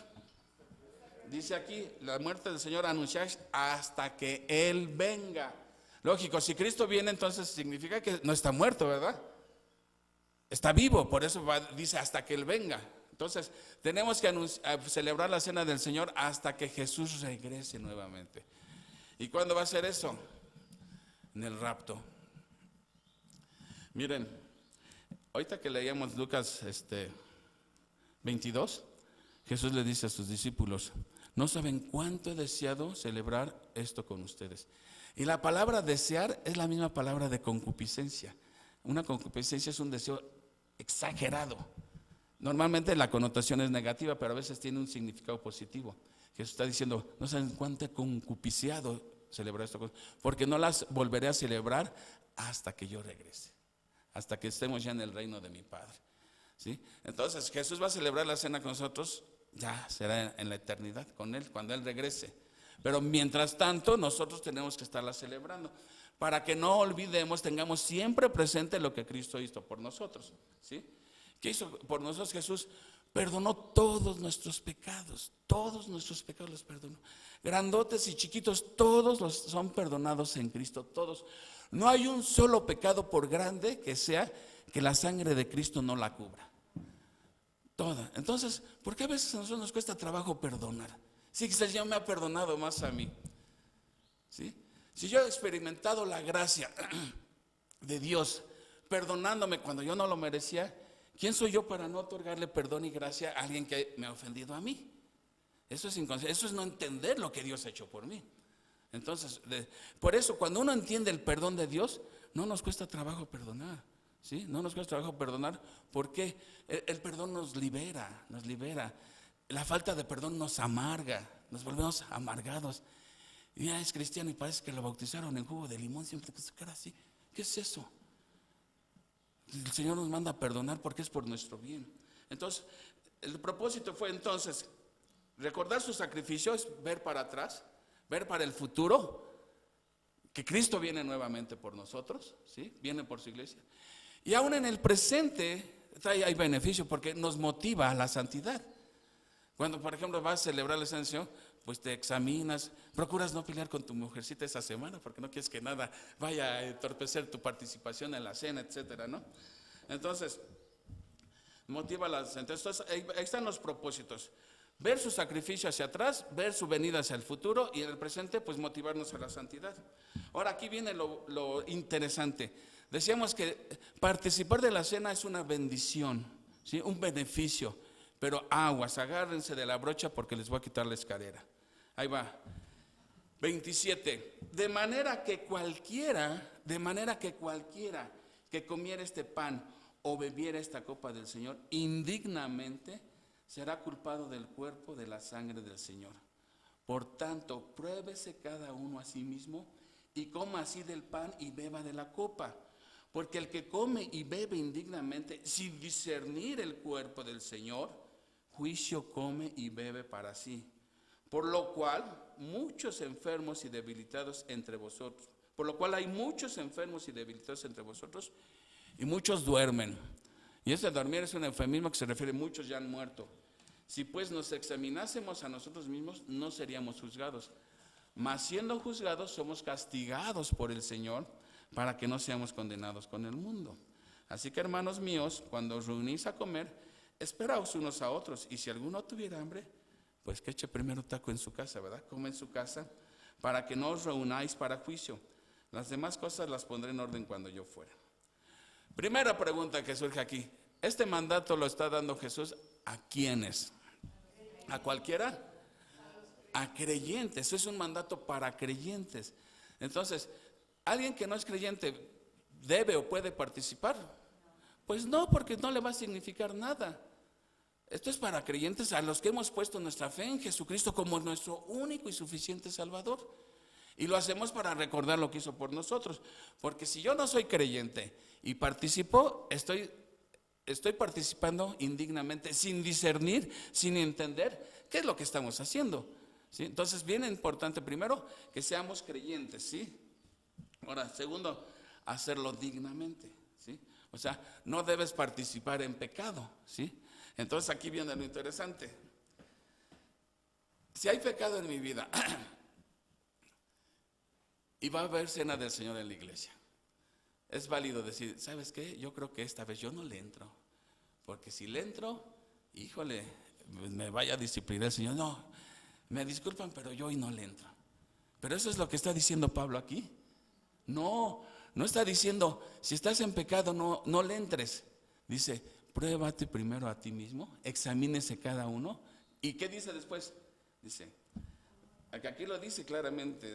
Dice aquí, la muerte del Señor anunciáis hasta que Él venga. Lógico, si Cristo viene, entonces significa que no está muerto, ¿verdad? Está vivo, por eso dice hasta que Él venga. Entonces, tenemos que celebrar la cena del Señor hasta que Jesús regrese nuevamente. ¿Y cuándo va a ser eso? En el rapto. Miren, ahorita que leíamos Lucas 22, Jesús le dice a sus discípulos, no saben cuánto he deseado celebrar esto con ustedes. Y la palabra desear es la misma palabra de concupiscencia. Una concupiscencia es un deseo exagerado. Normalmente la connotación es negativa, pero a veces tiene un significado positivo. Jesús está diciendo, no saben cuánto he concupiciado celebrar esto, porque no las volveré a celebrar hasta que yo regrese, hasta que estemos ya en el reino de mi Padre, ¿sí? Entonces Jesús va a celebrar la cena con nosotros, ya será en la eternidad con Él, cuando Él regrese. Pero mientras tanto nosotros tenemos que estarla celebrando, para que no olvidemos, tengamos siempre presente lo que Cristo hizo por nosotros, ¿sí? ¿Qué hizo por nosotros Jesús? Perdonó todos nuestros pecados los perdonó. Grandotes y chiquitos, todos los son perdonados en Cristo, todos. No hay un solo pecado, por grande que sea, que la sangre de Cristo no la cubra. Toda. Entonces, ¿por qué a veces a nosotros nos cuesta trabajo perdonar? Sí, que el Señor me ha perdonado más a mí, ¿sí? Si yo he experimentado la gracia de Dios perdonándome cuando yo no lo merecía, ¿quién soy yo para no otorgarle perdón y gracia a alguien que me ha ofendido a mí? Eso es no entender lo que Dios ha hecho por mí. Entonces, por eso cuando uno entiende el perdón de Dios, no nos cuesta trabajo perdonar, ¿sí? No nos cuesta trabajo perdonar porque el perdón nos libera. La falta de perdón nos amarga, nos volvemos amargados. Y ya es cristiano y parece que lo bautizaron en jugo de limón, siempre que se queda así. ¿Qué es eso? El Señor nos manda a perdonar porque es por nuestro bien. Entonces, el propósito fue entonces recordar sus sacrificios, ver para atrás, ver para el futuro, que Cristo viene nuevamente por nosotros, ¿sí? Viene por su iglesia. Y aún en el presente hay beneficio porque nos motiva a la santidad. Cuando, por ejemplo, vas a celebrar la Ascensión, pues te examinas, procuras no pelear con tu mujercita esa semana porque no quieres que nada vaya a entorpecer tu participación en la cena, etcétera, ¿no? Entonces, motiva la santidad. Entonces, ahí están los propósitos. Ver su sacrificio hacia atrás, ver su venida hacia el futuro y en el presente, pues motivarnos a la santidad. Ahora, aquí viene lo interesante. Decíamos que participar de la cena es una bendición, ¿sí? Un beneficio, pero aguas, agárrense de la brocha porque les voy a quitar la escalera. Ahí va. 27. De manera que cualquiera que comiera este pan o bebiera esta copa del Señor indignamente será culpado del cuerpo, de la sangre del Señor. Por tanto, pruébese cada uno a sí mismo y coma así del pan y beba de la copa. Porque el que come y bebe indignamente, sin discernir el cuerpo del Señor, juicio come y bebe para sí. Por lo cual, muchos enfermos y debilitados entre vosotros. Por lo cual hay muchos enfermos y debilitados entre vosotros y muchos duermen. Y este dormir es un eufemismo que se refiere a muchos ya han muerto. Si pues nos examinásemos a nosotros mismos, no seríamos juzgados. Mas siendo juzgados, somos castigados por el Señor para que no seamos condenados con el mundo. Así que, hermanos míos, cuando os reunís a comer, esperaos unos a otros. Y si alguno tuviera hambre, pues que eche primero taco en su casa, ¿verdad? Come en su casa, para que no os reunáis para juicio. Las demás cosas las pondré en orden cuando yo fuera. Primera pregunta que surge aquí. ¿Este mandato lo está dando Jesús a quiénes? ¿A cualquiera? A creyentes. Eso es un mandato para creyentes. Entonces, ¿alguien que no es creyente debe o puede participar? Pues no, porque no le va a significar nada. Esto es para creyentes a los que hemos puesto nuestra fe en Jesucristo como nuestro único y suficiente Salvador. Y lo hacemos para recordar lo que hizo por nosotros. Porque si yo no soy creyente y participo, estoy participando indignamente, sin discernir, sin entender qué es lo que estamos haciendo, ¿sí? Entonces, bien importante, primero, que seamos creyentes, ¿sí? Ahora, segundo, hacerlo dignamente, ¿sí? O sea, no debes participar en pecado, ¿sí? Entonces, aquí viene lo interesante. Si hay pecado en mi vida y va a haber cena del Señor en la iglesia, es válido decir, ¿sabes qué? Yo creo que esta vez yo no le entro. Porque si le entro, híjole, me vaya a disciplinar el Señor. No, me disculpan, pero yo hoy no le entro. Pero eso es lo que está diciendo Pablo aquí. No está diciendo, si estás en pecado, no le entres. Dice, pruébate primero a ti mismo, examínese cada uno. ¿Y qué dice después? Dice, aquí lo dice claramente,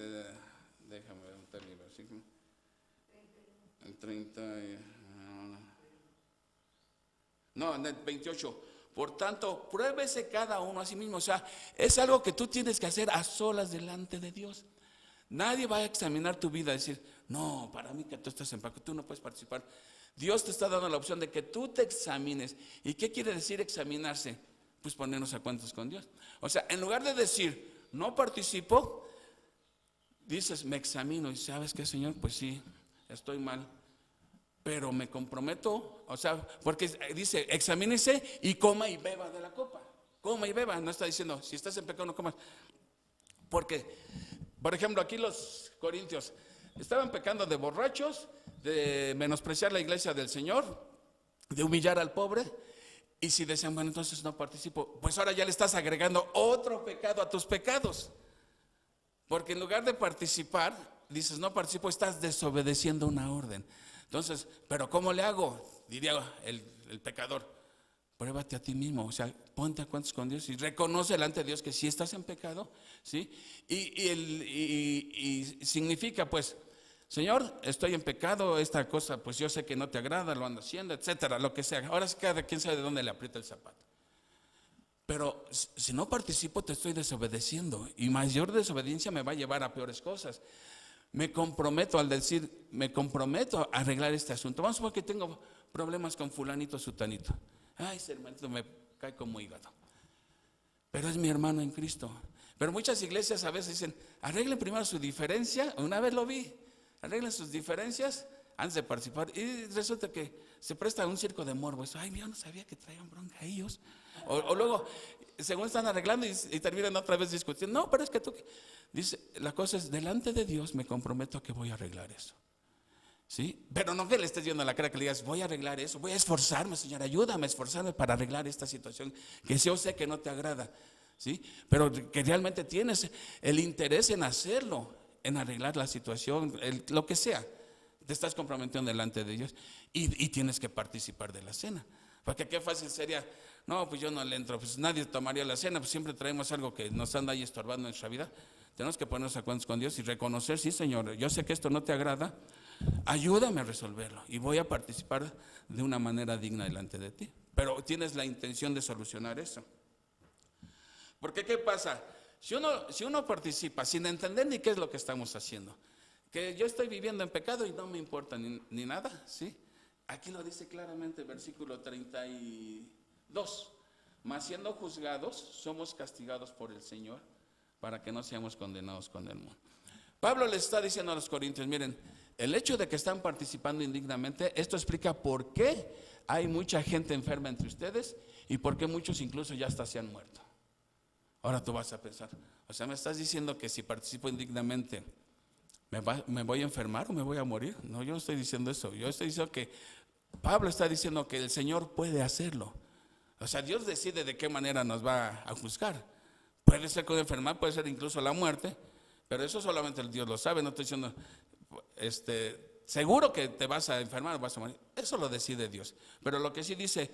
déjame ver el versículo. En 30, en el 28. Por tanto, pruébese cada uno a sí mismo. O sea, es algo que tú tienes que hacer a solas delante de Dios. Nadie va a examinar tu vida y decir, no, para mí que tú estás en pecado, tú no puedes participar. Dios te está dando la opción de que tú te examines. ¿Y qué quiere decir examinarse? Pues ponernos a cuentas con Dios. O sea, en lugar de decir, no participo, dices, me examino. Y ¿sabes qué, Señor? Pues sí, estoy mal, pero me comprometo, o sea, porque dice, examínese y coma y beba de la copa. Coma y beba, no está diciendo, si estás en pecado no comas. Porque, por ejemplo, aquí los corintios estaban pecando de borrachos, de menospreciar la iglesia del Señor, de humillar al pobre. Y si decían, bueno, entonces no participo, pues ahora ya le estás agregando otro pecado a tus pecados. Porque en lugar de participar, dices, no participo, estás desobedeciendo una orden. Entonces, ¿pero cómo le hago? Diría el pecador, pruébate a ti mismo, o sea, ponte a cuentas con Dios y reconoce delante de Dios que sí estás en pecado, ¿sí? Y significa, pues, Señor, estoy en pecado, esta cosa, pues yo sé que no te agrada, lo ando haciendo, etcétera, lo que sea. Ahora sí, cada quien sabe de dónde le aprieta el zapato. Pero si no participo, te estoy desobedeciendo, y mayor desobediencia me va a llevar a peores cosas. Me comprometo me comprometo a arreglar este asunto. Vamos a suponer que tengo problemas con fulanito, sutanito. Ay, ese hermanito me cae como hígado. Pero es mi hermano en Cristo. Pero muchas iglesias a veces dicen, arreglen primero su diferencia. Una vez lo vi, arreglen sus diferencias antes de participar. Y resulta que se presta un circo de morbo. Ay, yo no sabía que traían bronca a ellos. O luego, según están arreglando y terminan otra vez discutiendo. No, pero es que tú, dice, la cosa es, delante de Dios me comprometo a que voy a arreglar eso. ¿Sí? Pero no que le estés viendo la cara, que le digas, voy a arreglar eso, voy a esforzarme, Señor, ayúdame a esforzarme para arreglar esta situación que yo sé que no te agrada, ¿sí? Pero que realmente tienes el interés en hacerlo, en arreglar la situación, lo que sea. Te estás comprometiendo delante de Dios y tienes que participar de la cena. Porque qué fácil sería, no, pues yo no le entro, pues nadie tomaría la cena, pues siempre traemos algo que nos anda ahí estorbando en nuestra vida. Tenemos que ponernos a cuentas con Dios y reconocer, sí, Señor, yo sé que esto no te agrada, ayúdame a resolverlo y voy a participar de una manera digna delante de ti. Pero tienes la intención de solucionar eso. Porque ¿qué pasa? Si uno participa sin entender ni qué es lo que estamos haciendo, que yo estoy viviendo en pecado y no me importa ni nada, ¿sí? Aquí lo dice claramente el versículo 32. Mas siendo juzgados, somos castigados por el Señor para que no seamos condenados con el mundo. Pablo le está diciendo a los corintios, miren, el hecho de que están participando indignamente, esto explica por qué hay mucha gente enferma entre ustedes y por qué muchos incluso ya hasta se han muerto. Ahora tú vas a pensar, o sea, ¿me estás diciendo que si participo indignamente me voy a enfermar o me voy a morir? No, yo no estoy diciendo eso. Yo estoy diciendo que Pablo está diciendo que el Señor puede hacerlo. O sea, Dios decide de qué manera nos va a juzgar. Puede ser con enfermedad, puede ser incluso la muerte, pero eso solamente el Dios lo sabe. No estoy diciendo, seguro que te vas a enfermar o vas a morir. Eso lo decide Dios. Pero lo que sí dice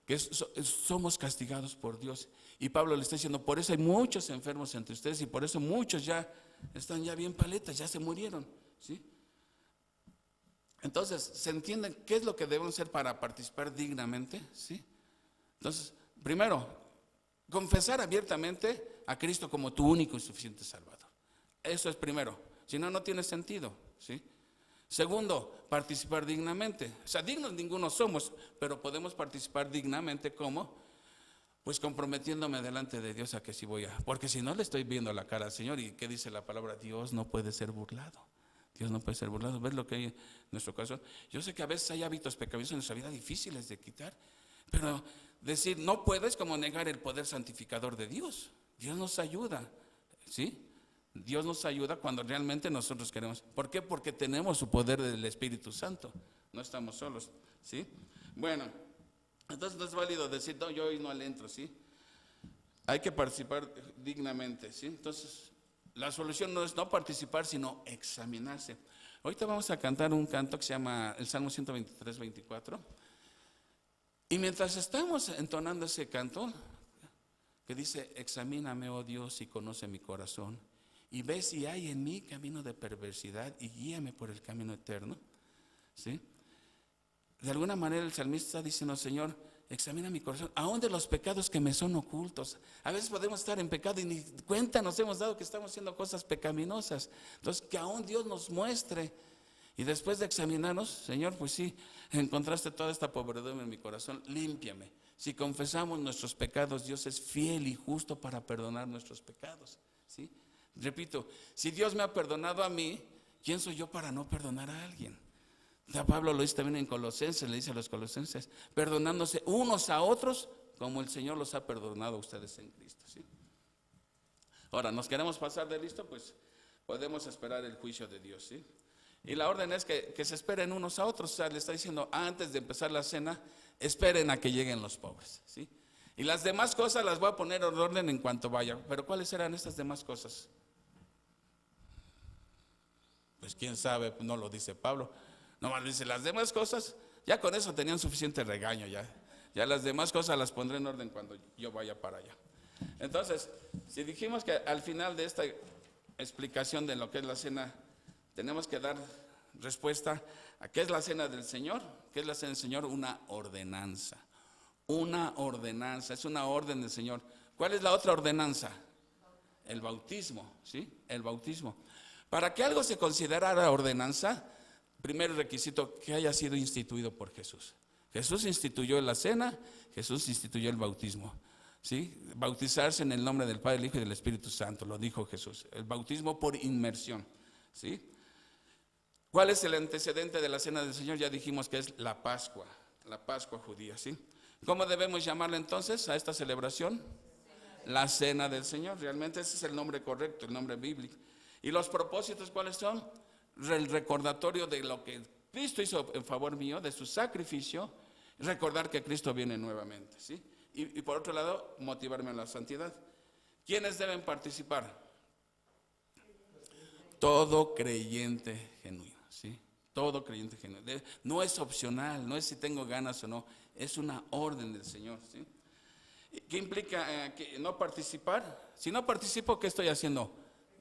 que somos castigados por Dios. Y Pablo le está diciendo, por eso hay muchos enfermos entre ustedes y por eso muchos ya están ya bien paletas, ya se murieron, ¿sí? Entonces, ¿se entiende qué es lo que debemos hacer para participar dignamente? ¿Sí? Entonces, primero, confesar abiertamente a Cristo como tu único y suficiente Salvador. Eso es primero, si no, no tiene sentido, ¿sí? Segundo, participar dignamente. O sea, dignos ninguno somos, pero podemos participar dignamente como, pues comprometiéndome delante de Dios a que sí voy a, porque si no le estoy viendo la cara al Señor. ¿Y qué dice la palabra? Dios no puede ser burlado. Dios no puede ser burlado. ¿Ves lo que hay en nuestro corazón? Yo sé que a veces hay hábitos pecaminosos en nuestra vida difíciles de quitar, pero decir no puedo es como negar el poder santificador de Dios. Dios nos ayuda, ¿sí? Dios nos ayuda cuando realmente nosotros queremos. ¿Por qué? Porque tenemos su poder del Espíritu Santo. No estamos solos, ¿sí? Bueno, entonces no es válido decir, no, yo hoy no le entro, ¿sí? Hay que participar dignamente, ¿sí? Entonces, la solución no es no participar, sino examinarse. Ahorita vamos a cantar un canto que se llama el Salmo 123, 24. Y mientras estamos entonando ese canto, que dice, examíname, oh Dios, y conoce mi corazón, y ve si hay en mí camino de perversidad, y guíame por el camino eterno, ¿sí? De alguna manera el salmista está diciendo, Señor, examina mi corazón, aún de los pecados que me son ocultos. A veces podemos estar en pecado y ni cuenta nos hemos dado que estamos haciendo cosas pecaminosas. Entonces, que aún Dios nos muestre. Y después de examinarnos, Señor, pues sí, encontraste toda esta podredumbre en mi corazón, límpiame. Si confesamos nuestros pecados, Dios es fiel y justo para perdonar nuestros pecados, ¿sí? Repito, si Dios me ha perdonado a mí, ¿quién soy yo para no perdonar a alguien? Pablo lo dice también en Colosenses, le dice a los colosenses, perdonándose unos a otros como el Señor los ha perdonado a ustedes en Cristo, ¿sí? Ahora, ¿nos queremos pasar de listo? Pues podemos esperar el juicio de Dios, ¿sí? Y la orden es que se esperen unos a otros. O sea, le está diciendo, antes de empezar la cena, esperen a que lleguen los pobres, ¿sí? Y las demás cosas las voy a poner en orden en cuanto vaya. Pero ¿cuáles eran estas demás cosas? Pues quién sabe, no lo dice Pablo. Nomás dice las demás cosas, ya con eso tenían suficiente regaño, ya las demás cosas las pondré en orden cuando yo vaya para allá. Entonces, si dijimos que al final de esta explicación de lo que es la cena, tenemos que dar respuesta a qué es la cena del Señor. ¿Qué es la cena del Señor? Una ordenanza, es una orden del Señor. ¿Cuál es la otra ordenanza? El bautismo, ¿sí? El bautismo. Para que algo se considerara ordenanza, primer requisito, que haya sido instituido por Jesús. Jesús instituyó la cena, Jesús instituyó el bautismo. ¿Sí? Bautizarse en el nombre del Padre, del Hijo y del Espíritu Santo, lo dijo Jesús. El bautismo por inmersión. ¿Sí? ¿Cuál es el antecedente de la cena del Señor? Ya dijimos que es la Pascua judía. ¿Sí? ¿Cómo debemos llamarla entonces a esta celebración? La cena del Señor. Realmente ese es el nombre correcto, el nombre bíblico. ¿Y los propósitos cuáles son? El recordatorio de lo que Cristo hizo en favor mío, de su sacrificio, recordar que Cristo viene nuevamente. ¿Sí? Y por otro lado, motivarme a la santidad. ¿Quiénes deben participar? Todo creyente genuino, ¿sí? Todo creyente genuino. No es opcional, no es si tengo ganas o no, es una orden del Señor, ¿sí? ¿Qué implica que no participar? Si no participo, ¿qué estoy haciendo?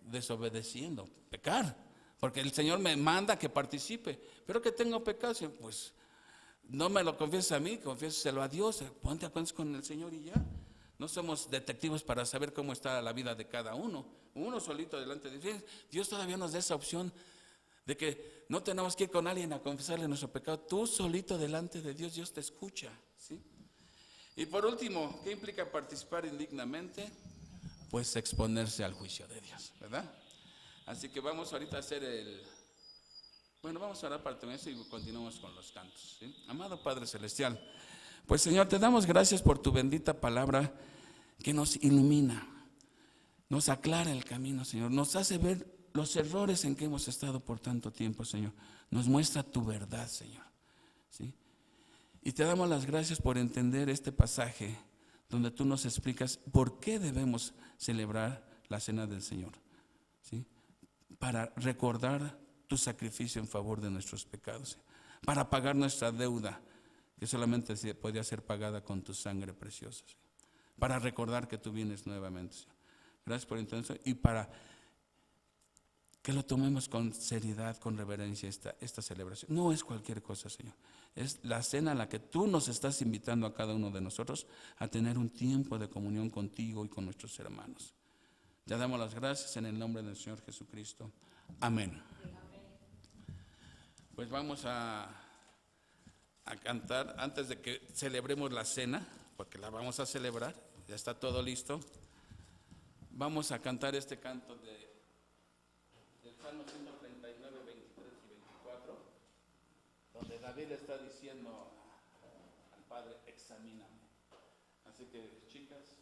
Desobedeciendo, pecar. Porque el Señor me manda que participe, pero que tengo pecado, pues no me lo confieses a mí, confiéselo a Dios, ponte a cuentas con el Señor y ya. No somos detectives para saber cómo está la vida de cada uno. Uno solito delante de Dios. Dios todavía nos da esa opción de que no tenemos que ir con alguien a confesarle nuestro pecado. Tú solito delante de Dios, Dios te escucha, ¿sí? Y por último, ¿qué implica participar indignamente? Pues exponerse al juicio de Dios, ¿verdad? Así que vamos ahorita a hacer vamos a orar para todo eso y continuamos con los cantos, ¿sí? Amado Padre Celestial, pues Señor, te damos gracias por tu bendita palabra que nos ilumina, nos aclara el camino, Señor, nos hace ver los errores en que hemos estado por tanto tiempo, Señor, nos muestra tu verdad, Señor, ¿sí? Y te damos las gracias por entender este pasaje donde tú nos explicas por qué debemos celebrar la cena del Señor, ¿sí? Para recordar tu sacrificio en favor de nuestros pecados, para pagar nuestra deuda que solamente podía ser pagada con tu sangre preciosa, ¿sí? Para recordar que tú vienes nuevamente, Señor. Gracias por entonces y para que lo tomemos con seriedad, con reverencia esta celebración. No es cualquier cosa, Señor. Es la cena a la que tú nos estás invitando a cada uno de nosotros a tener un tiempo de comunión contigo y con nuestros hermanos. Ya damos las gracias en el nombre del Señor Jesucristo. Amén. Pues vamos a cantar antes de que celebremos la cena, porque la vamos a celebrar, ya está todo listo. Vamos a cantar este canto del Salmo 139, 23 y 24, donde David le está diciendo al Padre, examíname. Así que, chicas,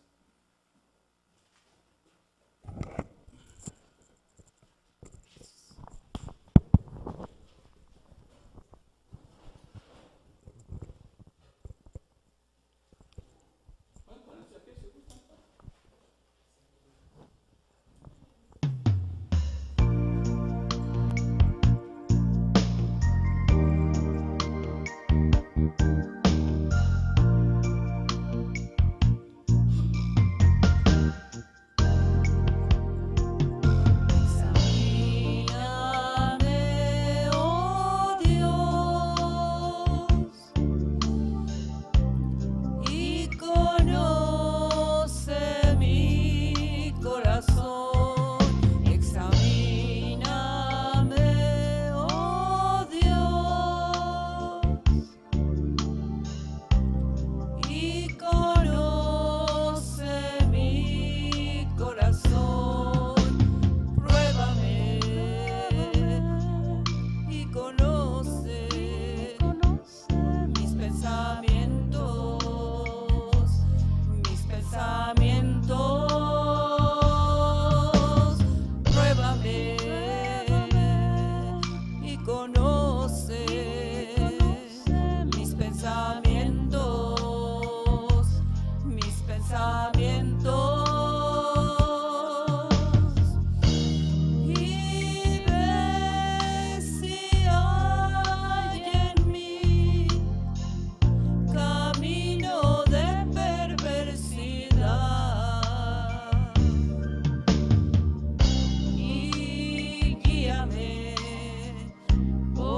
por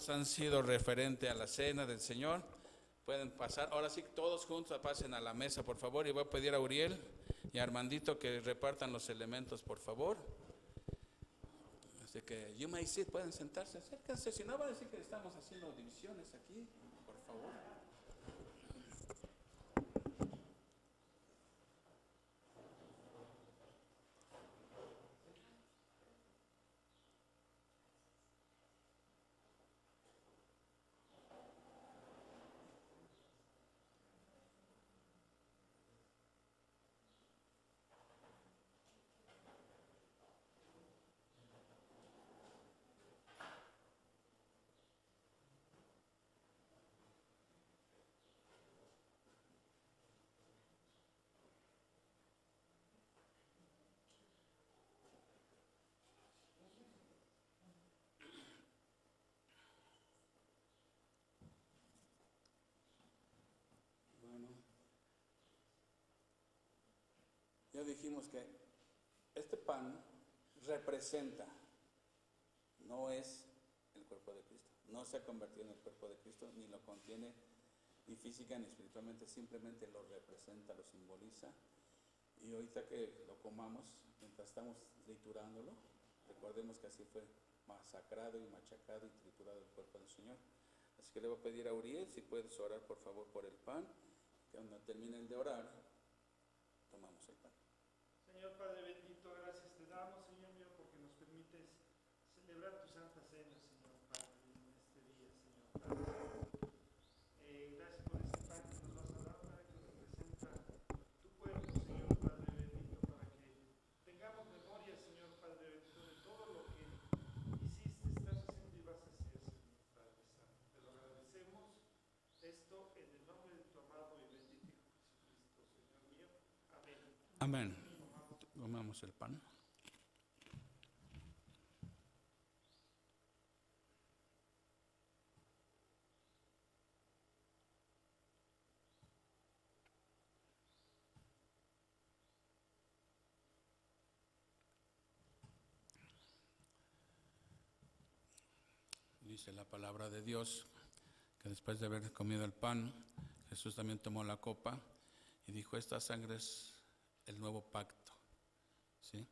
todos han sido referente a la cena del Señor. Pueden pasar, ahora sí, todos juntos pasen a la mesa, por favor. Y voy a pedir a Uriel y a Armandito que repartan los elementos, por favor. Así que, you may sit, pueden sentarse, acérquense. Si no, van a decir que estamos haciendo divisiones aquí, por favor. Ya dijimos que este pan representa, no es el cuerpo de Cristo, no se ha convertido en el cuerpo de Cristo, ni lo contiene ni física ni espiritualmente, simplemente lo representa, lo simboliza. Y ahorita que lo comamos, mientras estamos triturándolo, recordemos que así fue masacrado y machacado y triturado el cuerpo del Señor. Así que le voy a pedir a Uriel si puedes orar por favor por el pan, que cuando terminen de orar, tomamos el pan. Señor Padre bendito, gracias te damos, Señor mío, porque nos permites celebrar tu Santa Cena, Señor Padre, en este día, Señor Padre. Gracias por este pan que nos vas a dar, Padre, que representa tu cuerpo, Señor Padre bendito, para que tengamos memoria, Señor Padre bendito, de todo lo que hiciste, estás haciendo y vas a hacer, Señor Padre Santo. Te lo agradecemos, esto en el nombre de tu amado y bendito Hijo Jesucristo, Señor mío. Amén. Amén. Tomamos el pan. Dice la palabra de Dios que después de haber comido el pan, Jesús también tomó la copa y dijo: esta sangre es el nuevo pacto. ¿Sí?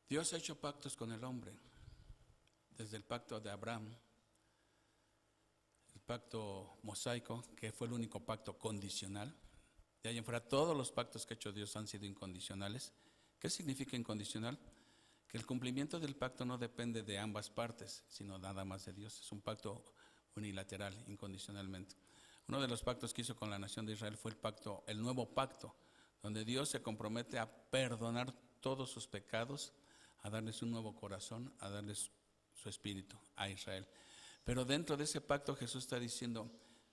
Dios ha hecho pactos con el hombre, desde el pacto de Abraham, el pacto mosaico, que fue el único pacto condicional. De ahí en fuera, todos los pactos que ha hecho Dios han sido incondicionales. ¿Qué significa incondicional? Que el cumplimiento del pacto no depende de ambas partes, sino nada más de Dios. Es un pacto unilateral, incondicionalmente. Uno de los pactos que hizo con la nación de Israel fue el nuevo pacto, donde Dios se compromete a perdonar todos sus pecados, a darles un nuevo corazón, a darles su espíritu a Israel. Pero dentro de ese pacto Jesús está diciendo: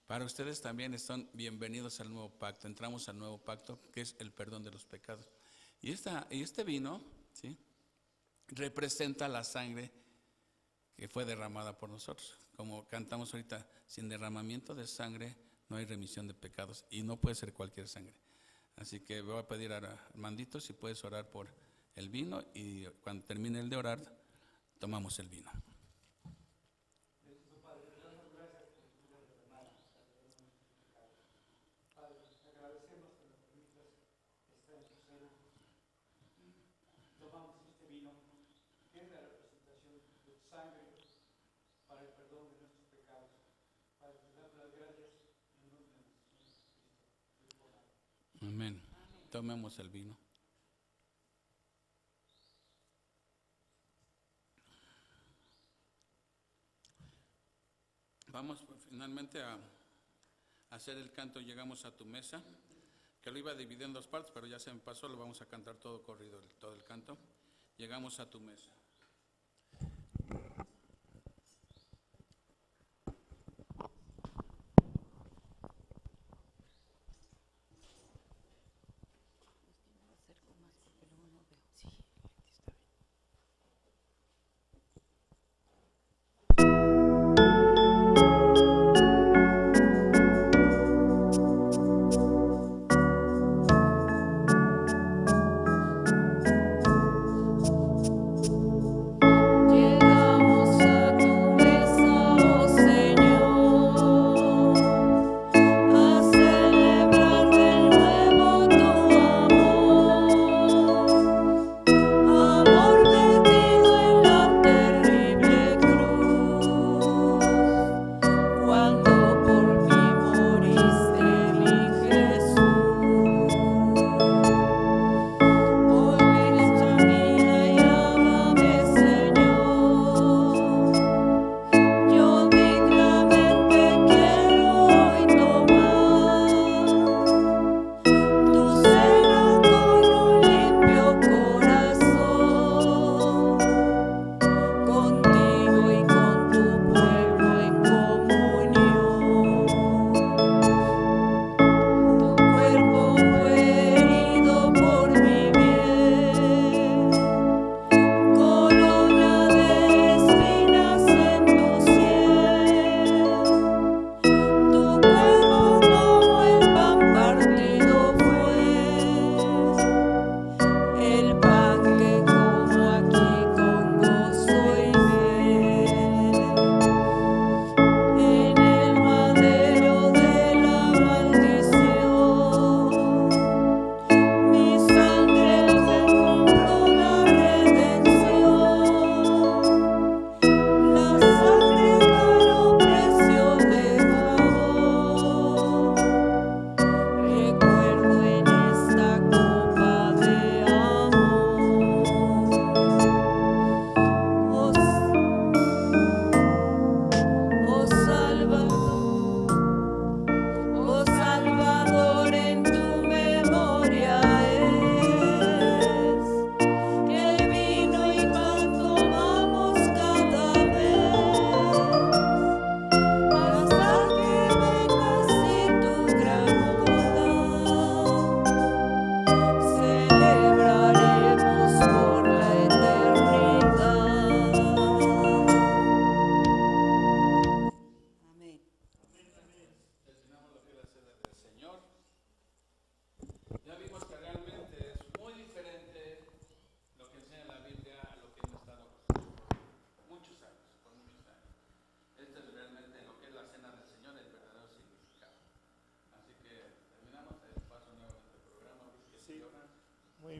para ustedes también están bienvenidos al nuevo pacto. Entramos al nuevo pacto, que es el perdón de los pecados. Y este vino, ¿sí?, representa la sangre que fue derramada por nosotros. Como cantamos ahorita, sin derramamiento de sangre no hay remisión de pecados, y no puede ser cualquier sangre. Así que voy a pedir a Armandito si puedes orar por el vino, y cuando termine el de orar, tomamos el vino. Amén. Tomemos el vino. Vamos finalmente a hacer el canto Llegamos a tu mesa, que lo iba a dividir en dos partes, pero ya se me pasó, lo vamos a cantar todo corrido, todo el canto. Llegamos a tu mesa.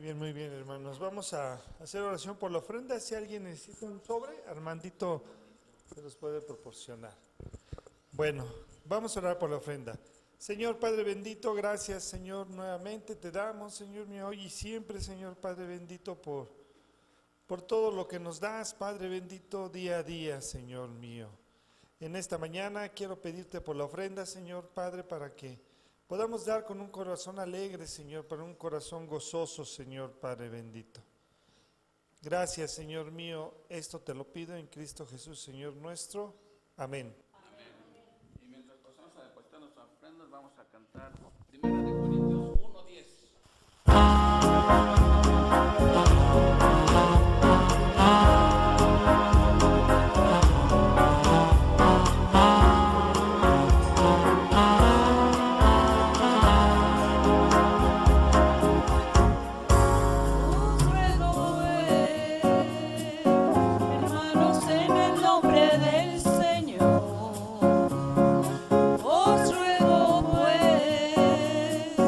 muy bien, hermanos. Vamos a hacer oración por la ofrenda. Si alguien necesita un sobre, Armandito se los puede proporcionar. Bueno, vamos a orar por la ofrenda. Señor Padre bendito, gracias, Señor, nuevamente te damos, Señor mío, hoy y siempre, Señor Padre bendito, por todo lo que nos das, Padre bendito, día a día, Señor mío. En esta mañana quiero pedirte por la ofrenda, Señor Padre, para que podamos dar con un corazón alegre, Señor, para un corazón gozoso, Señor Padre bendito. Gracias, Señor mío, esto te lo pido en Cristo Jesús, Señor nuestro. Amén. Y mientras pasamos a depositar nuestras ofrendas, vamos a cantar 1 de Corintios 1:10. Hermanos, en el nombre del Señor, os ruego pues,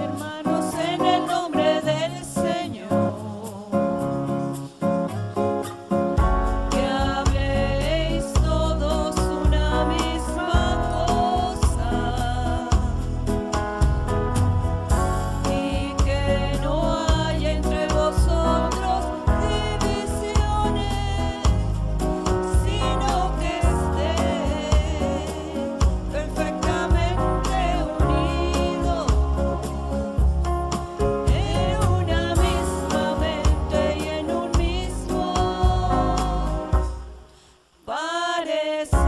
hermanos, en el nombre del Señor, que habléis todos una misma cosa y que no haya entre vosotros divisiones, sino que estéis perfectamente unidos en una misma mente y en un mismo parecer.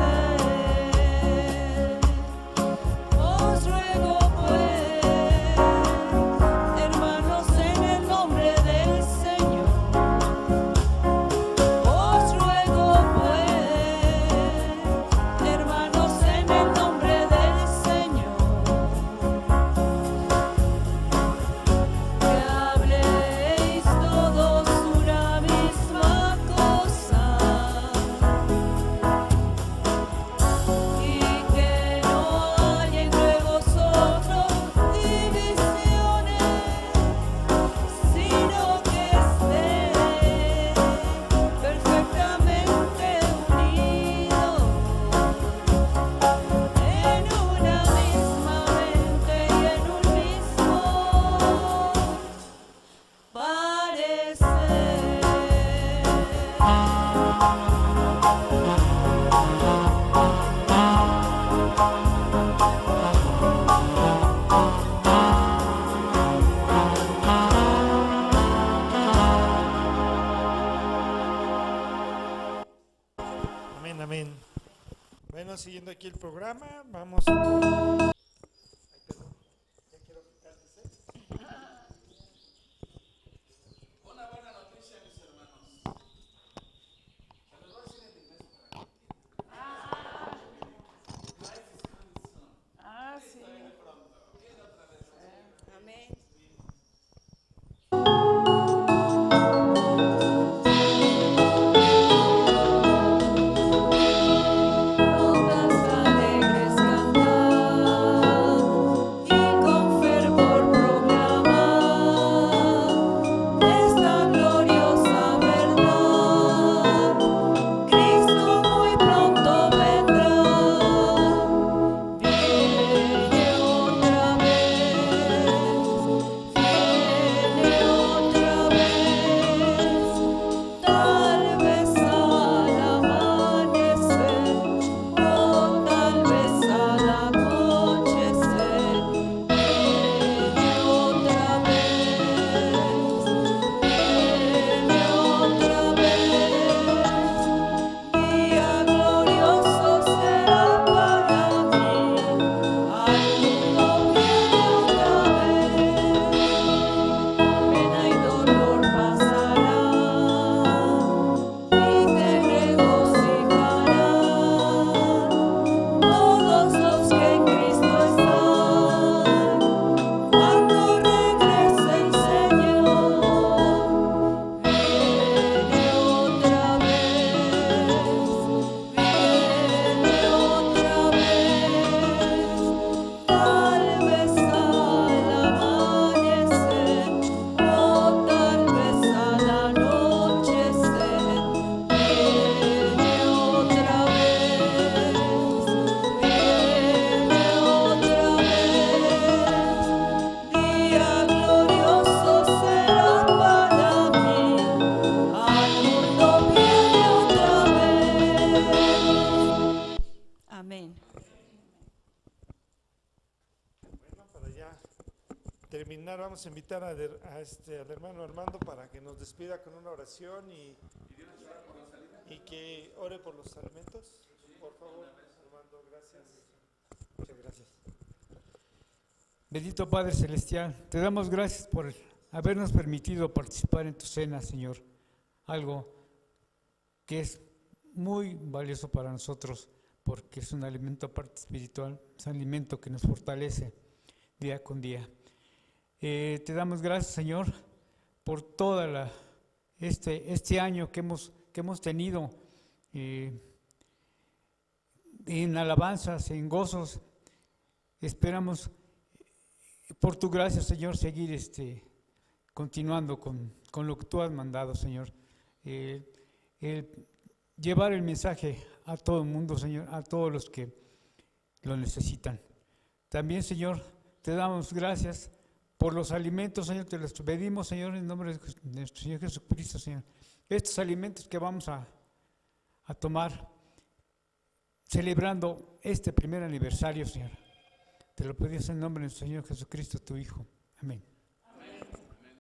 Os ruego pues, hermanos, en el nombre del Señor, os ruego pues, hermanos, en el nombre del Señor, que habléis todos una misma cosa y que no haya entre vosotros divisiones, sino que estéis perfectamente unidos en una misma mente y en un mismo parecer. Amén, amén. Bueno, siguiendo aquí el programa, vamos. Una buena noticia, mis hermanos. Se los voy a decir en inglés para que Ah, sí. Amén. Notas alegres cantar. ya terminar, vamos a invitar al hermano Armando para que nos despida con una oración y que ore por los alimentos. Por favor, Armando, gracias. Muchas gracias. Bendito Padre Celestial, te damos gracias por habernos permitido participar en tu cena, Señor. Algo que es muy valioso para nosotros porque es un alimento aparte espiritual, es un alimento que nos fortalece día con día. Te damos gracias, Señor, por toda este año que hemos tenido en alabanzas, en gozos. Esperamos por tu gracia, Señor, seguir continuando con lo que tú has mandado, Señor. Llevar el mensaje a todo el mundo, Señor, a todos los que lo necesitan. También, Señor, te damos gracias por los alimentos, Señor, te los pedimos, Señor, en nombre de nuestro Señor Jesucristo, Señor. Estos alimentos que vamos a tomar celebrando este primer aniversario, Señor. Te lo pedimos en nombre de nuestro Señor Jesucristo, tu Hijo. Amén.